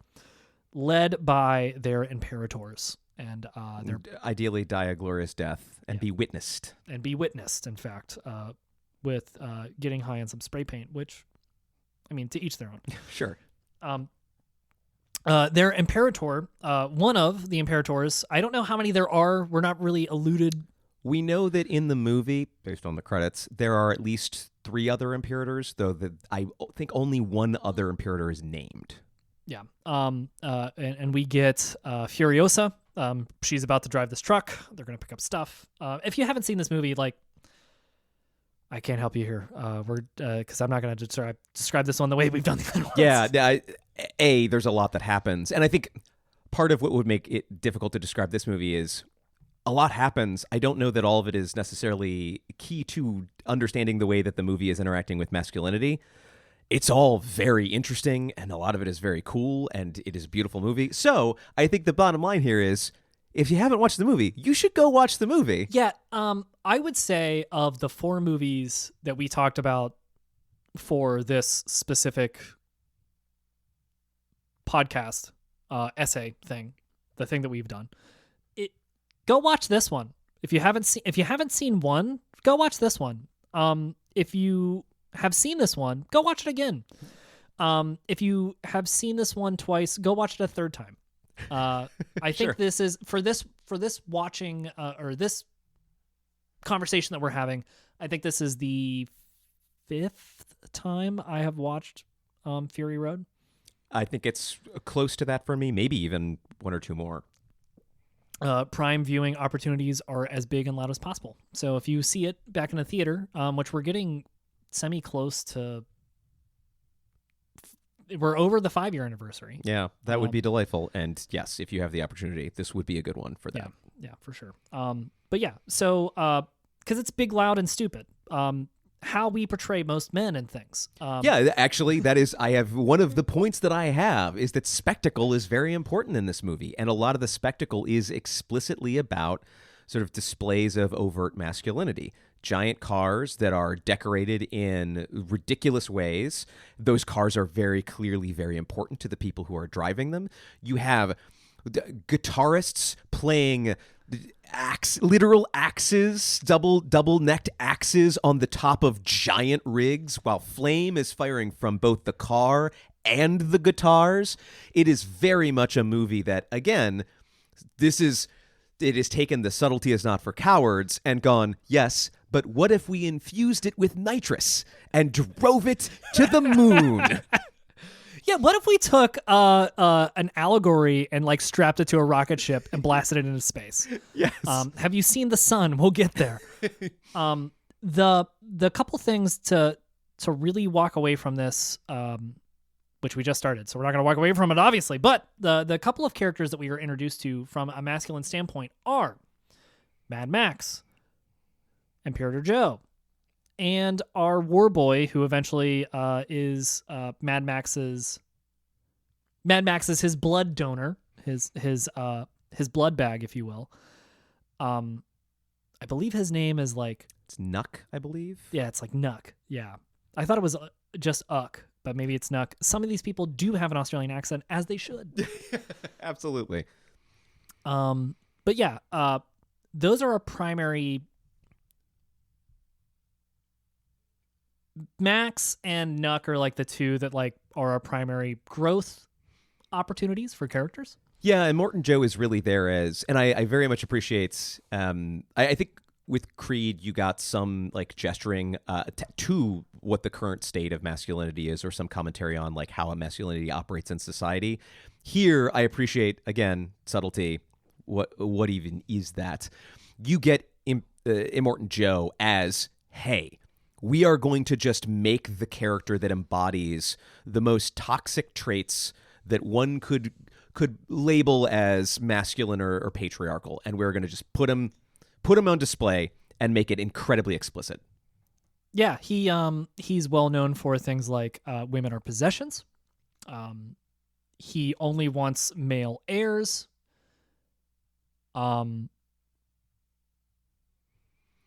led by their imperators, and they're ideally die a glorious death and be witnessed. In fact, with getting high on some spray paint, which, I mean, to each their own. Sure. Their imperator, one of the imperators, I don't know how many there are. We're not really alluded. We know that in the movie, based on the credits, there are at least 3 other imperators, though I think only one other imperator is named. Yeah. And we get Furiosa. She's about to drive this truck. They're going to pick up stuff. If you haven't seen this movie, I can't help you here. Because I'm not going to describe this one the way we've done the other ones. Yeah. There's a lot that happens. And I think part of what would make it difficult to describe this movie is a lot happens. I don't know that all of it is necessarily key to understanding the way that the movie is interacting with masculinity. It's all very interesting, and a lot of it is very cool, and it is a beautiful movie. So I think the bottom line here is, if you haven't watched the movie, you should go watch the movie. Yeah, I would say of the 4 movies that we talked about for this specific podcast essay thing, the thing that we've done, go watch this one. If you haven't seen one, go watch this one. If you have seen this one, go watch it again. If you have seen this one twice, go watch it a third time. I think Sure. this is for this watching or this conversation that we're having. I think this is the 5th time I have watched Fury Road. I think it's close to that for me, maybe even 1 or 2 more. Prime viewing opportunities are as big and loud as possible. So if you see it back in the theater, which we're getting semi-close to, we're over the 5-year anniversary. Yeah, that would be delightful. And yes, if you have the opportunity, this would be a good one for that. Yeah, for sure. But yeah, so because it's big, loud, and stupid. How we portray most men and things. Yeah, actually, that is, I have one of the points that I have is that spectacle is very important in this movie. And a lot of the spectacle is explicitly about sort of displays of overt masculinity. Giant cars that are decorated in ridiculous ways. Those cars are very clearly very important to the people who are driving them. You have guitarists playing literal axes, double-necked axes on the top of giant rigs while flame is firing from both the car and the guitars. It is very much a movie that, again, it has taken The Subtlety Is Not for Cowards and gone, yes, but what if we infused it with nitrous and drove it to the moon? Yeah, what if we took an allegory and strapped it to a rocket ship and blasted it into space? Yes. Have you seen the sun? We'll get there. The couple things to really walk away from this, which we just started, so we're not going to walk away from it, obviously. But the couple of characters that we were introduced to from a masculine standpoint are Mad Max, Imperator Joe, and our war boy, who eventually is Mad Max's his blood donor, his blood bag, if you will. I believe his name is it's Nuck, I believe. Yeah, it's Nuck. Yeah, I thought it was just Uck, but maybe it's Nuck. Some of these people do have an Australian accent, as they should. Absolutely. But yeah, those are our primary. Max and Nuck are the two that are our primary growth opportunities for characters. Yeah, and Morton Joe is really there as, and I very much appreciate, I think with Creed, you got some like gesturing to what the current state of masculinity is, or some commentary on like how a masculinity operates in society. Here, I appreciate, again, subtlety. What even is that? You get Immortan Joe as, hey, we are going to just make the character that embodies the most toxic traits that one could label as masculine or patriarchal, and we're going to just put him on display and make it incredibly explicit. Yeah, he's well known for things like women are possessions. He only wants male heirs.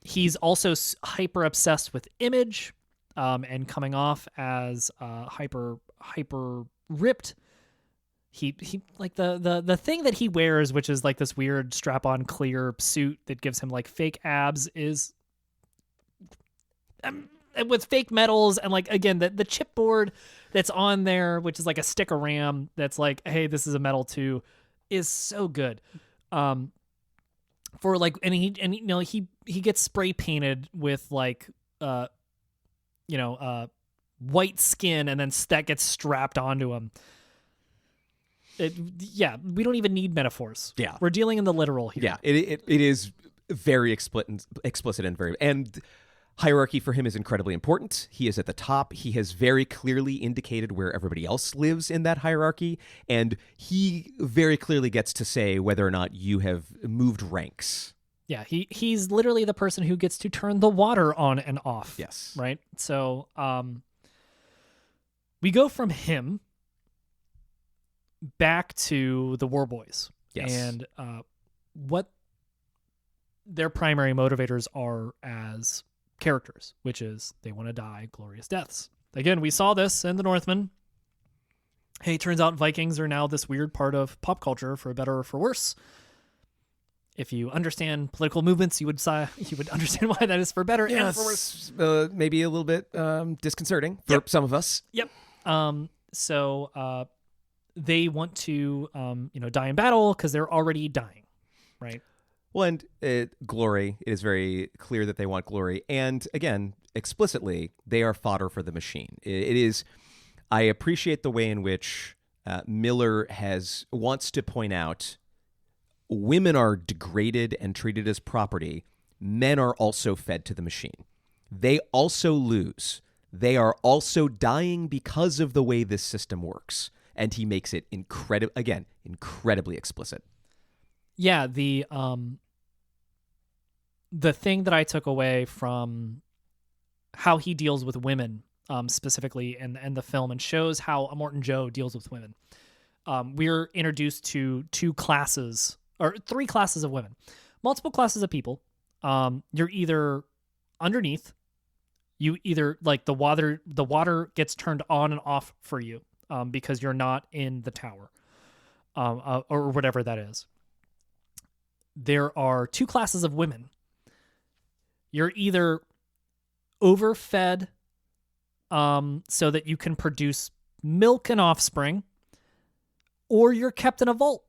He's also hyper obsessed with image, and coming off as hyper ripped. He like the thing that he wears, which is like this weird strap-on clear suit that gives him like fake abs, is with fake medals, and like again the chipboard that's on there, which is like a stick of RAM that's like, hey, this is a medal too, is so good. For like, and he gets spray painted with like white skin, and then that gets strapped onto him. We don't even need metaphors. Yeah, we're dealing in the literal here. Yeah, it is very explicit and hierarchy for him is incredibly important. He is at the top. He has very clearly indicated where everybody else lives in that hierarchy, and he very clearly gets to say whether or not you have moved ranks. Yeah, he's literally the person who gets to turn the water on and off. Yes. Right? So we go from him back to the War Boys. Yes. And what their primary motivators are as characters, which is they want to die glorious deaths. Again, we saw this in the Northman. Hey, turns out Vikings are now this weird part of pop culture, for better or for worse. If you understand political movements, you would understand why that is for better and for worse. Maybe a little bit disconcerting for some of us. Yep. So they want to die in battle because they're already dying, right? Well, and glory, it is very clear that they want glory. And again, explicitly, they are fodder for the machine. It is, I appreciate the way in which Miller wants to point out women are degraded and treated as property. Men are also fed to the machine. They also lose. They are also dying because of the way this system works. And he makes it incredibly explicit. Yeah, the thing that I took away from how he deals with women, specifically in the film, and shows how Immortan Joe deals with women. We're introduced to three classes of women, multiple classes of people. You're either underneath, you either like the water gets turned on and off for you, because you're not in the tower, or whatever that is. There are two classes of women. You're either overfed, so that you can produce milk and offspring, or you're kept in a vault.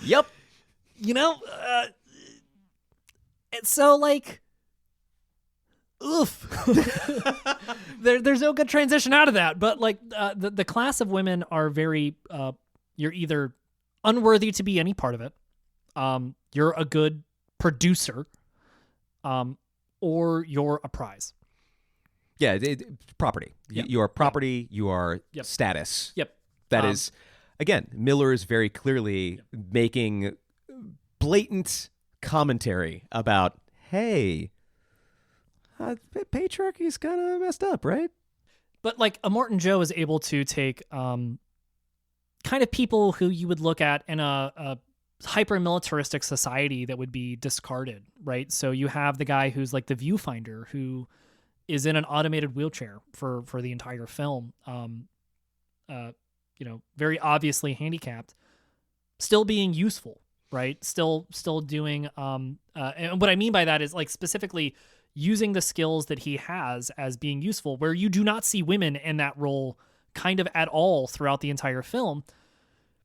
Yep. So like, oof. There's no good transition out of that. But like, the class of women are very, you're either unworthy to be any part of it, you're a good producer, or you're a prize. Yeah, property. Yep. You are property. You are Yep. status. Yep. That is, again, Miller is very clearly making blatant commentary about, hey, patriarchy is kind of messed up, right? But like, Immortan Joe is able to take kind of people who you would look at in a hyper-militaristic society that would be discarded, right? So you have the guy who's like the viewfinder, who is in an automated wheelchair for the entire film, very obviously handicapped, still being useful, right? Still doing, and what I mean by that is like specifically using the skills that he has as being useful, where you do not see women in that role kind of at all throughout the entire film.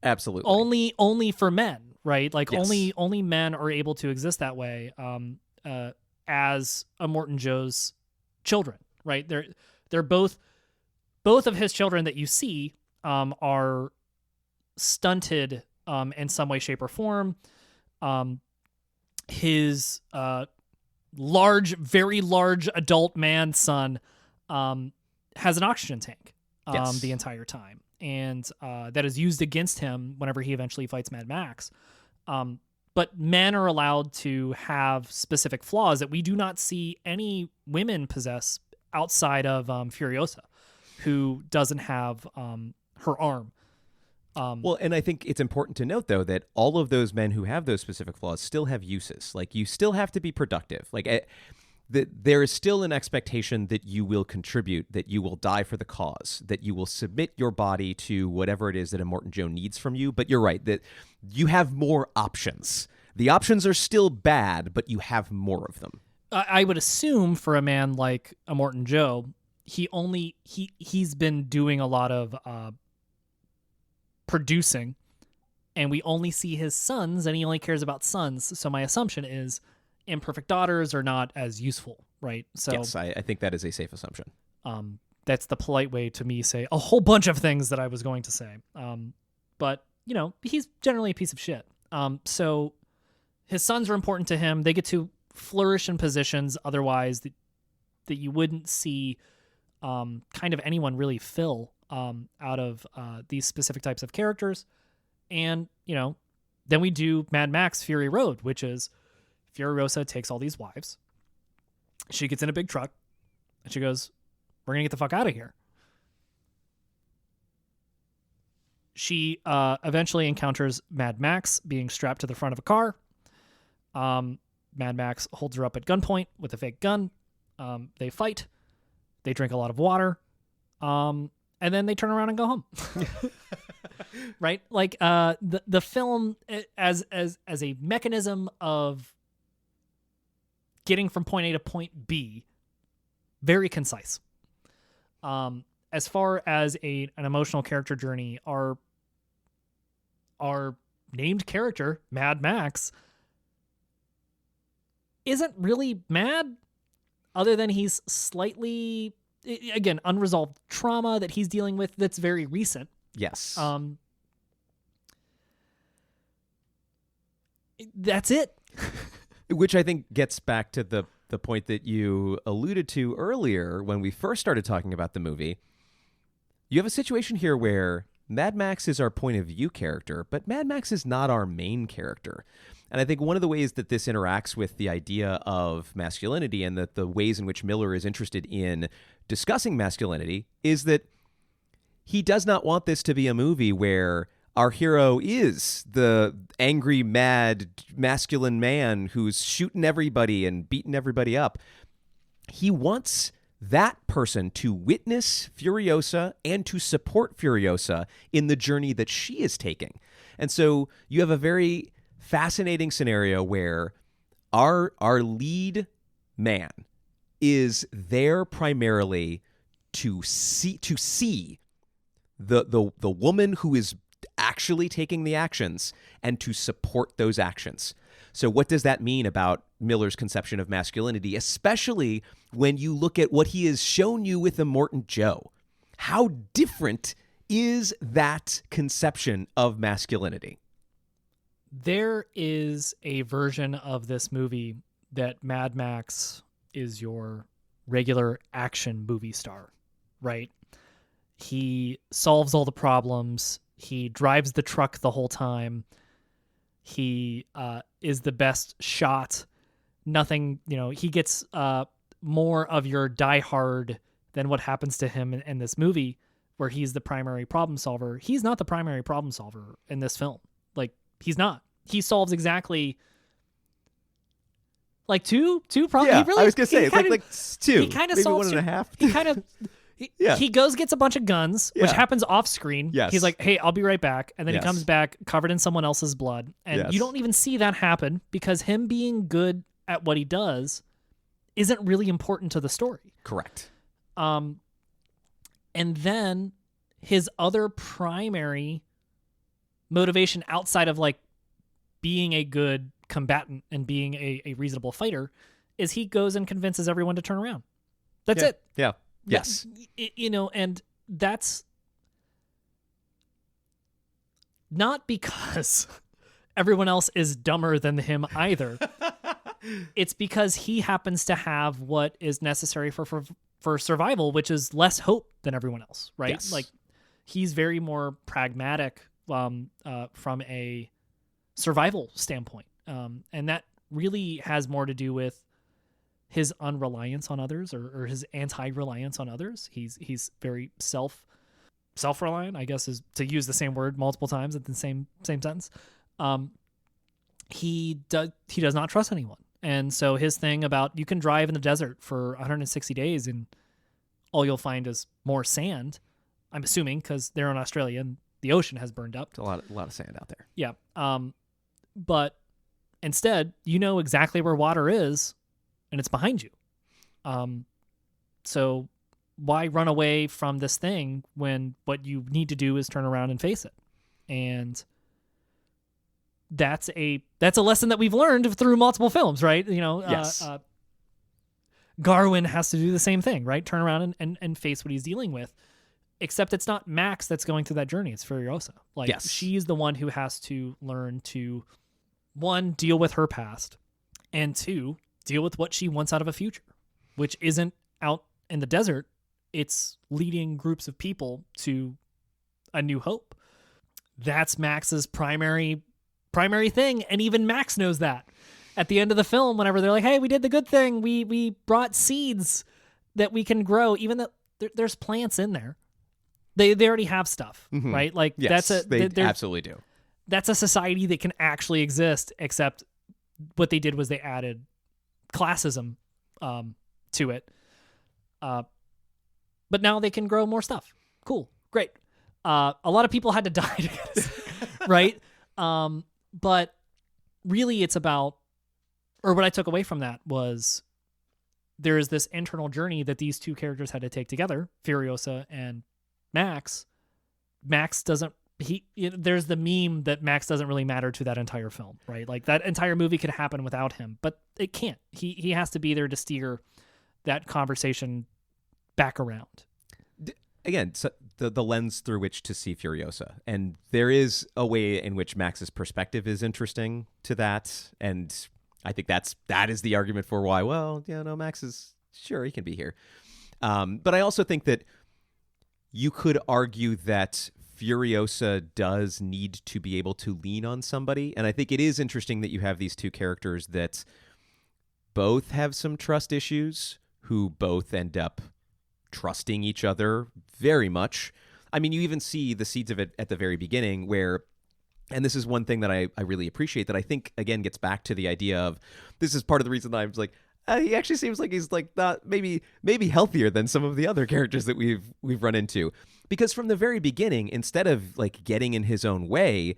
Absolutely. Only for men, right? Like Yes. only men are able to exist that way as Immortan Joe's children, right? They're both of his children that you see are stunted in some way, shape, or form. His very large adult man son has an oxygen tank Yes. the entire time, and that is used against him whenever he eventually fights Mad Max. But men are allowed to have specific flaws that we do not see any women possess outside of Furiosa, who doesn't have her arm. Well, and I think it's important to note, though, that all of those men who have those specific flaws still have uses. Like, you still have to be productive. Like, there is still an expectation that you will contribute, that you will die for the cause, that you will submit your body to whatever it is that Immortan Joe needs from you. But you're right, that you have more options. The options are still bad, but you have more of them. I would assume for a man like Immortan Joe, he's been doing a lot of producing, and we only see his sons, and he only cares about sons. So my assumption is imperfect daughters are not as useful, right? So Yes, I think that is a safe assumption. that's the polite way to me say a whole bunch of things that I was going to say. But he's generally a piece of shit. So his sons are important to him. They get to flourish in positions otherwise that you wouldn't see kind of anyone really fill out of these specific types of characters. And, then we do Mad Max Fury Road, which is Furiosa takes all these wives. She gets in a big truck and she goes, we're going to get the fuck out of here. She eventually encounters Mad Max being strapped to the front of a car. Mad Max holds her up at gunpoint with a fake gun. They fight. They drink a lot of water. And then they turn around and go home. Right? Like the film as a mechanism of getting from point A to point B, very concise. As far as an emotional character journey, our named character, Mad Max, isn't really mad, other than he's slightly, again, unresolved trauma that he's dealing with that's very recent. Yes. That's it. Which I think gets back to the point that you alluded to earlier when we first started talking about the movie. You have a situation here where Mad Max is our point of view character, but Mad Max is not our main character. And I think one of the ways that this interacts with the idea of masculinity and the ways in which Miller is interested in discussing masculinity is that he does not want this to be a movie where our hero is the angry, mad, masculine man who's shooting everybody and beating everybody up. He wants that person to witness Furiosa and to support Furiosa in the journey that she is taking. And so you have a very fascinating scenario where our lead man is there primarily to see the woman who is actually taking the actions and to support those actions. So what does that mean about Miller's conception of masculinity, especially when you look at what he has shown you with Immortan Joe? How different is that conception of masculinity? There is a version of this movie that Mad Max is your regular action movie star, right? He solves all the problems. He drives the truck the whole time. He is the best shot. Nothing, he gets more of your Die Hard than what happens to him in this movie, where he's the primary problem solver. He's not the primary problem solver in this film. Like, he's not. He solves exactly like two problems. Yeah, I was gonna say it's like two. He kind of maybe solves 1.5. He kind of. Yeah. He goes, gets a bunch of guns, which happens off screen. Yes. He's like, hey, I'll be right back. And then Yes. he comes back covered in someone else's blood. And Yes. you don't even see that happen because him being good at what he does isn't really important to the story. Correct. And then his other primary motivation outside of like being a good combatant and being a reasonable fighter is he goes and convinces everyone to turn around. That's it. Yeah. Yes. And that's not because everyone else is dumber than him either. It's because he happens to have what is necessary for survival, which is less hope than everyone else, right? Yes. Like he's very more pragmatic from a survival standpoint. And that really has more to do with his unreliance on others or his anti-reliance on others. He's very self-reliant, I guess, is to use the same word multiple times at the same sentence. He does not trust anyone. And so his thing about you can drive in the desert for 160 days and all you'll find is more sand, I'm assuming, because they're in Australia and the ocean has burned up. It's a lot of sand out there. Yeah. But instead, you know exactly where water is and it's behind you. So why run away from this thing when what you need to do is turn around and face it? And that's a lesson that we've learned through multiple films, right? Yes. Garwin has to do the same thing, right? Turn around and face what he's dealing with. Except it's not Max that's going through that journey. It's Furiosa. Like Yes. she's the one who has to learn to, one, deal with her past, and two, deal with what she wants out of a future, which isn't out in the desert. It's leading groups of people to a new hope. That's Max's primary thing, and even Max knows that. At the end of the film, whenever they're like, "Hey, we did the good thing. We brought seeds that we can grow," even though there's plants in there. They already have stuff, right? Like Yes, they they're absolutely do. That's a society that can actually exist, except what they did was they added classism to it. But now they can grow more stuff. Cool. Great. A lot of people had to die to get us, right? But really it's about, or what I took away from that was there is this internal journey that these two characters had to take together, Furiosa and Max. Max doesn't, there's the meme that Max doesn't really matter to that entire film, right? Like that entire movie could happen without him, but it can't. He has to be there to steer that conversation back around. Again, so the lens through which to see Furiosa. And there is a way in which Max's perspective is interesting to that. And I think that is the argument for why, well, Max is, sure, he can be here. But I also think that you could argue that Furiosa does need to be able to lean on somebody. And I think it is interesting that you have these two characters that both have some trust issues, who both end up trusting each other very much. I mean, you even see the seeds of it at the very beginning where, and this is one thing that I really appreciate that I think, again, gets back to the idea of, this is part of the reason that I was like, he actually seems like he's like not maybe healthier than some of the other characters that we've run into. Because from the very beginning, instead of like getting in his own way,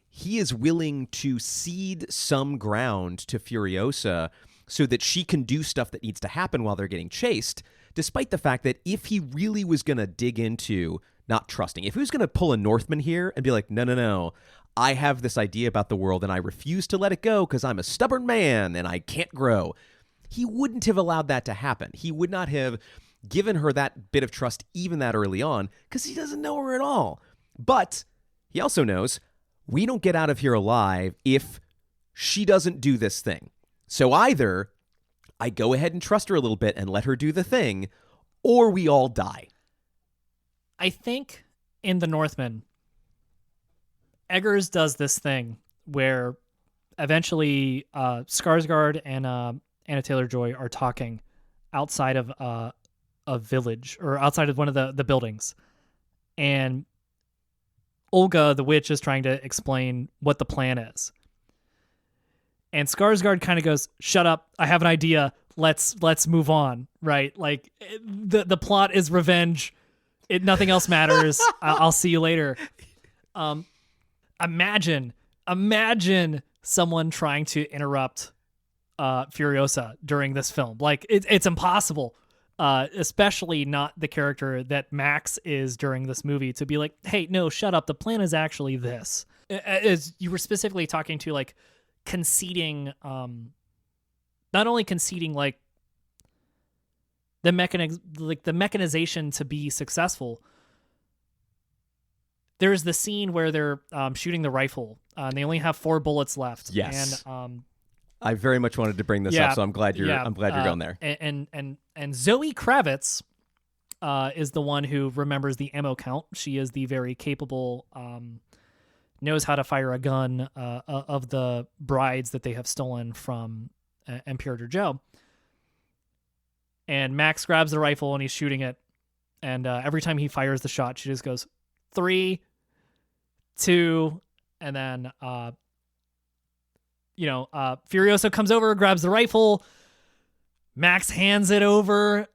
he is willing to cede some ground to Furiosa so that she can do stuff that needs to happen while they're getting chased, despite the fact that if he really was going to dig into not trusting, if he was going to pull a Northman here and be like, no, I have this idea about the world and I refuse to let it go because I'm a stubborn man and I can't grow, he wouldn't have allowed that to happen. He would not have given her that bit of trust even that early on because he doesn't know her at all. But he also knows we don't get out of here alive if she doesn't do this thing. So either I go ahead and trust her a little bit and let her do the thing, or we all die. I think in The Northman, Eggers does this thing where eventually Skarsgård and Anna Taylor-Joy are talking outside of a village or outside of one of the buildings. And Olga, the witch, is trying to explain what the plan is. And Skarsgård kind of goes, "Shut up! I have an idea. Let's move on." Right? Like the plot is revenge. Nothing else matters. I'll see you later. Imagine someone trying to interrupt Furiosa during this film. Like it's impossible. Especially not the character that Max is during this movie to be like, "Hey, no, shut up. The plan is actually this." As you were specifically talking to like conceding, not only conceding like the mechanization to be successful. There's the scene where they're shooting the rifle, and they only have 4 bullets left. Yes. And I very much wanted to bring this up, so I'm glad you're going there. And Zoe Kravitz is the one who remembers the ammo count. She is the very capable, knows how to fire a gun of the brides that they have stolen from Imperator Joe. And Max grabs the rifle and he's shooting it. And every time he fires the shot, she just goes 3, 2, and then Furiosa comes over, grabs the rifle. Max hands it over,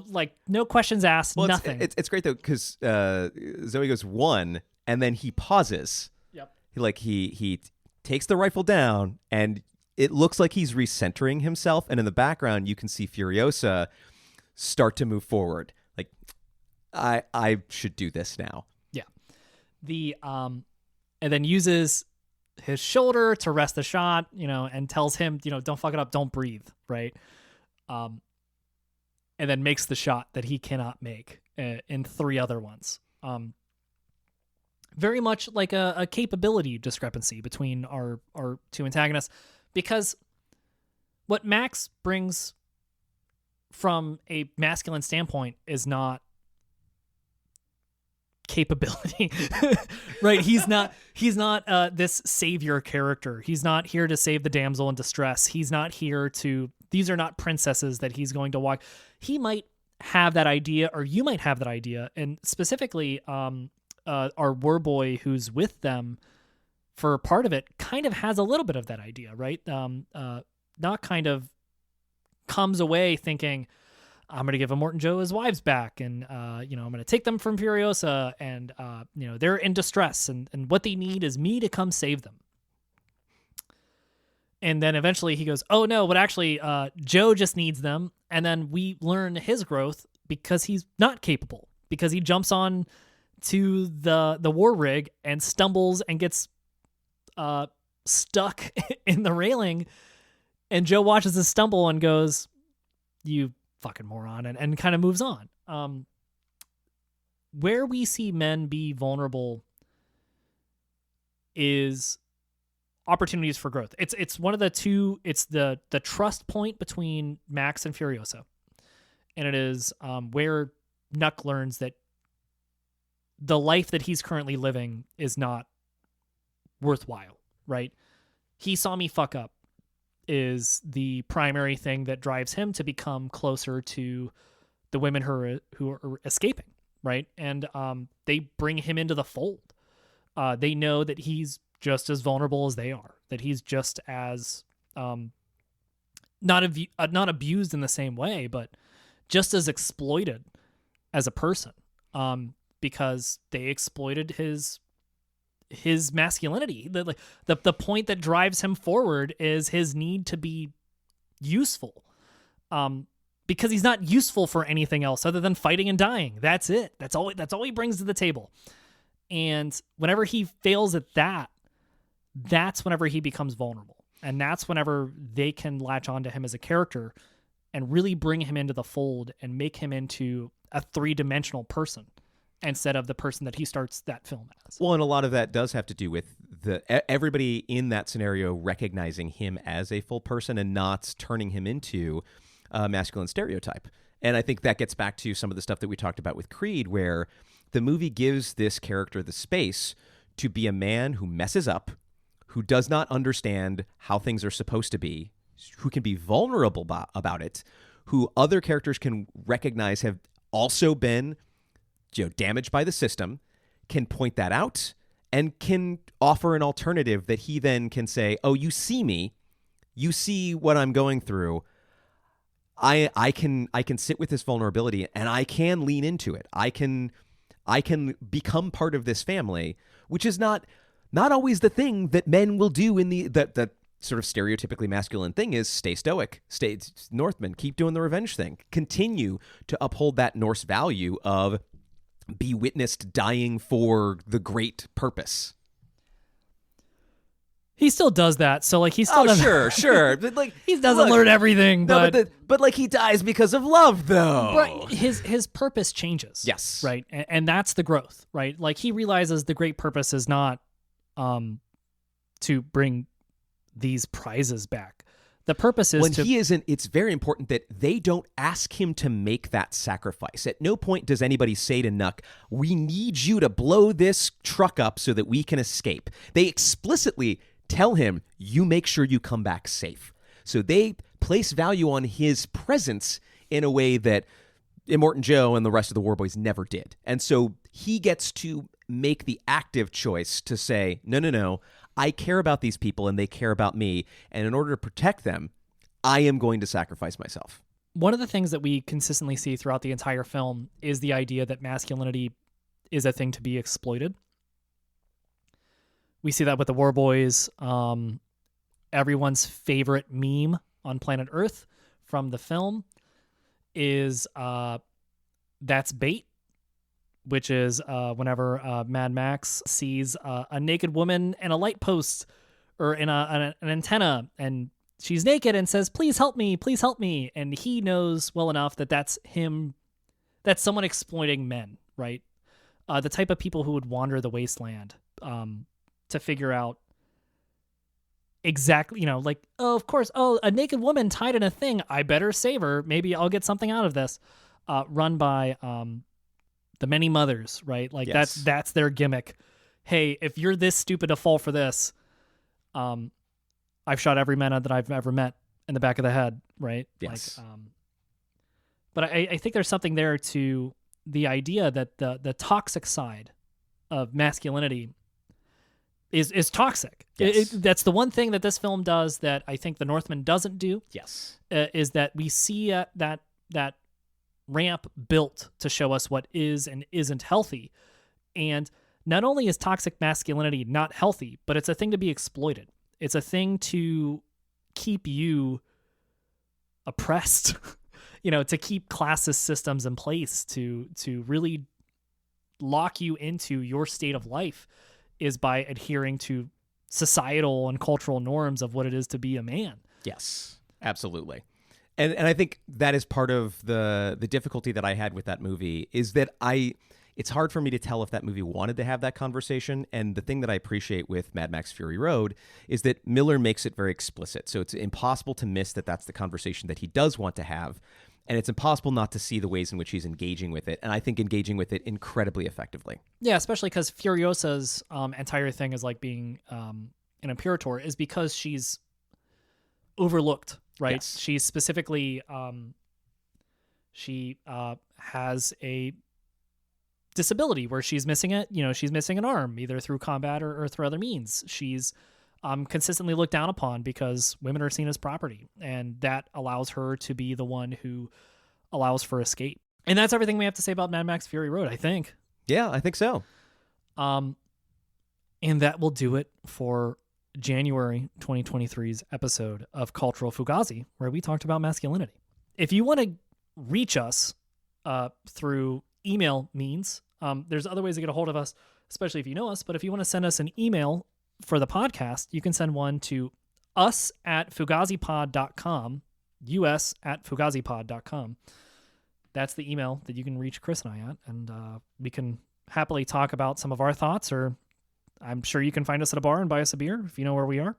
like no questions asked, nothing. It's great though, because Zoe goes 1, and then he pauses. Yep. He takes the rifle down, and it looks like he's recentering himself. And in the background, you can see Furiosa start to move forward. Like, I should do this now. Yeah. And then uses his shoulder to rest the shot, and tells him, don't fuck it up, don't breathe, right? And then makes the shot that he cannot make in 3 other ones. Very much like a capability discrepancy between our 2 antagonists, because what Max brings from a masculine standpoint is not capability, right? He's not this savior character. He's not here to save the damsel in distress. He's not here to, these are not princesses that he's going to walk. He might have that idea, or you might have that idea. And specifically, our war boy who's with them for part of it kind of has a little bit of that idea, right? Not kind of comes away thinking, I'm going to give Immortan Joe his wives back, and I'm going to take them from Furiosa, and they're in distress, and what they need is me to come save them. And then eventually he goes, oh no, but actually Joe just needs them, and then we learn his growth because he's not capable, because he jumps on to the war rig and stumbles and gets stuck in the railing, and Joe watches him stumble and goes, you fucking moron, and kind of moves on. Where we see men be vulnerable is opportunities for growth. It's one of the two. It's the trust point between Max and Furiosa, and it is where Nuck learns that the life that he's currently living is not worthwhile, right? He saw me fuck up is the primary thing that drives him to become closer to the women who are escaping, right? And they bring him into the fold. They know that he's just as vulnerable as they are, that he's just as not abused in the same way, but just as exploited as a person, because they exploited his masculinity. The point that drives him forward is his need to be useful, because he's not useful for anything else other than fighting and dying. That's it. That's all he brings to the table. And whenever he fails at that, that's whenever he becomes vulnerable, and that's whenever they can latch onto him as a character and really bring him into the fold and make him into a 3-dimensional person instead of the person that he starts that film as. Well, and a lot of that does have to do with everybody in that scenario recognizing him as a full person and not turning him into a masculine stereotype. And I think that gets back to some of the stuff that we talked about with Creed, where the movie gives this character the space to be a man who messes up, who does not understand how things are supposed to be, who can be vulnerable about it, who other characters can recognize have also been damaged by the system, can point that out, and can offer an alternative that he then can say, oh, you see me, you see what I'm going through. I can sit with this vulnerability, and I can lean into it. I can become part of this family, which is not always the thing that men will do in the sort of stereotypically masculine thing is stay stoic, stay Northman, keep doing the revenge thing, continue to uphold that Norse value of be witnessed dying for the great purpose. He still does that, so like he still doesn't, sure. But like he doesn't learn everything, no, but but like he dies because of love, though. right, his purpose changes. Yes. Right, and that's the growth, right? Like he realizes the great purpose is not to bring these prizes back. The purpose is he isn't, it's very important that they don't ask him to make that sacrifice. At no point does anybody say to Nuck, we need you to blow this truck up so that we can escape. They explicitly tell him, you make sure you come back safe. So they place value on his presence in a way that Immortan Joe and the rest of the War Boys never did. And so he gets to make the active choice to say, no, I care about these people and they care about me. And in order to protect them, I am going to sacrifice myself. One of the things that we consistently see throughout the entire film is the idea that masculinity is a thing to be exploited. We see that with the War Boys. Everyone's favorite meme on planet Earth from the film is that's bait, which is whenever Mad Max sees a naked woman in a light post or in an antenna, and she's naked and says, please help me, and he knows well enough that that's him, that's someone exploiting men, right? The type of people who would wander the wasteland to figure out exactly, like, oh, of course, a naked woman tied in a thing, I better save her, maybe I'll get something out of this. Run by the many mothers, right? Like Yes. that's their gimmick. Hey, if you're this stupid to fall for this, I've shot every man that I've ever met in the back of the head, right? Yes. Like, but I think there's something there to the idea that the toxic side of masculinity is toxic. Yes. That's the one thing that this film does that I think the Northman doesn't do. Yes. Is that we see that ramp built to show us what is and isn't healthy. And not only is toxic masculinity not healthy, but it's a thing to be exploited. It's a thing to keep you oppressed, to keep classist systems in place, to really lock you into your state of life is by adhering to societal and cultural norms of what it is to be a man. Yes, absolutely. And I think that is part of the difficulty that I had with that movie is that it's hard for me to tell if that movie wanted to have that conversation. And the thing that I appreciate with Mad Max Fury Road is that Miller makes it very explicit. So it's impossible to miss that that's the conversation that he does want to have. And it's impossible not to see the ways in which he's engaging with it. And I think engaging with it incredibly effectively. Yeah, especially because Furiosa's entire thing is like being an Imperator is because she's overlooked, right? Yes. She's specifically, she has a disability where she's missing she's missing an arm, either through combat or through other means. She's consistently looked down upon because women are seen as property, and that allows her to be the one who allows for escape. And that's everything we have to say about Mad Max Fury Road, I think. Yeah, I think so. And that will do it for January 2023's episode of Cultural Fugazi, where we talked about masculinity. If you want to reach us through email means, there's other ways to get a hold of us, especially if you know us. But if you want to send us an email for the podcast, you can send one to us@fugazipod.com, us@fugazipod.com. That's the email that you can reach Chris and I at, and we can happily talk about some of our thoughts, or I'm sure you can find us at a bar and buy us a beer if you know where we are.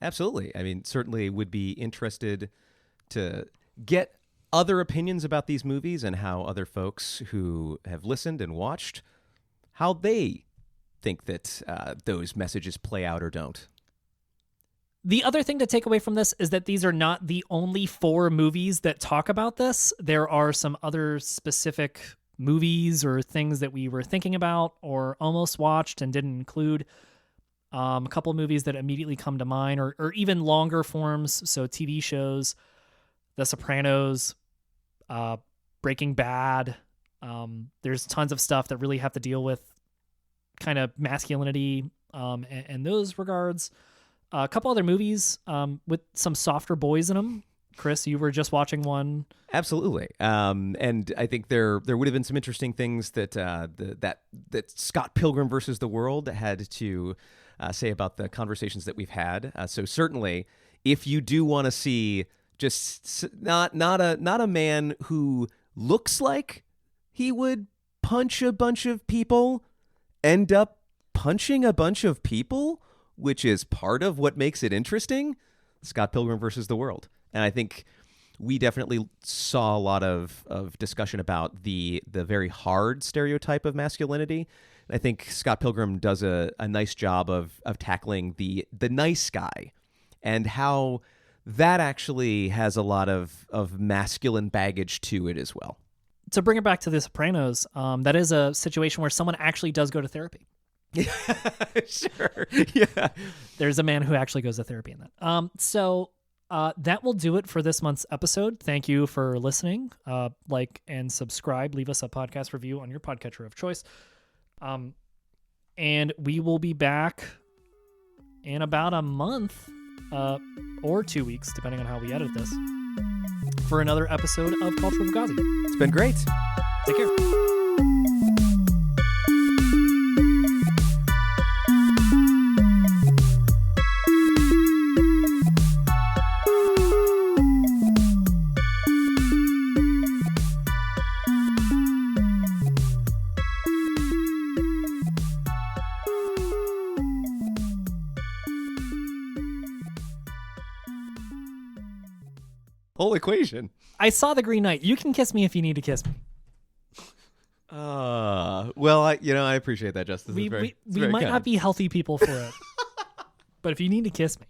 Absolutely. I mean, certainly would be interested to get other opinions about these movies and how other folks who have listened and watched, how they think that those messages play out or don't. The other thing to take away from this is that these are not the only 4 movies that talk about this. There are some other specific movies or things that we were thinking about or almost watched and didn't include. A couple of movies that immediately come to mind, or even longer forms, so TV shows, The Sopranos, Breaking Bad. There's tons of stuff that really have to deal with kind of masculinity in those regards. A couple other movies with some softer boys in them. Chris, you were just watching one. Absolutely, and I think there would have been some interesting things that that Scott Pilgrim versus the World had to say about the conversations that we've had. So certainly, if you do want to see just not a man who looks like he would punch a bunch of people, end up punching a bunch of people, which is part of what makes it interesting, Scott Pilgrim versus the World. And I think we definitely saw a lot of discussion about the very hard stereotype of masculinity. I think Scott Pilgrim does a nice job of tackling the nice guy and how that actually has a lot of masculine baggage to it as well. To bring it back to The Sopranos, that is a situation where someone actually does go to therapy. Sure. Yeah. There's a man who actually goes to therapy in that. So that will do it for this month's episode. Thank you for listening. Like and subscribe. Leave us a podcast review on your podcatcher of choice. And we will be back in about a month or 2 weeks, depending on how we edit this, for another episode of Culture of Fugazi. It's been great. Take care. Whole equation. I saw the Green Knight. You can kiss me if you need to kiss me. Well, I appreciate that, Justice. We very might kind. not be healthy people for it. But if you need to kiss me.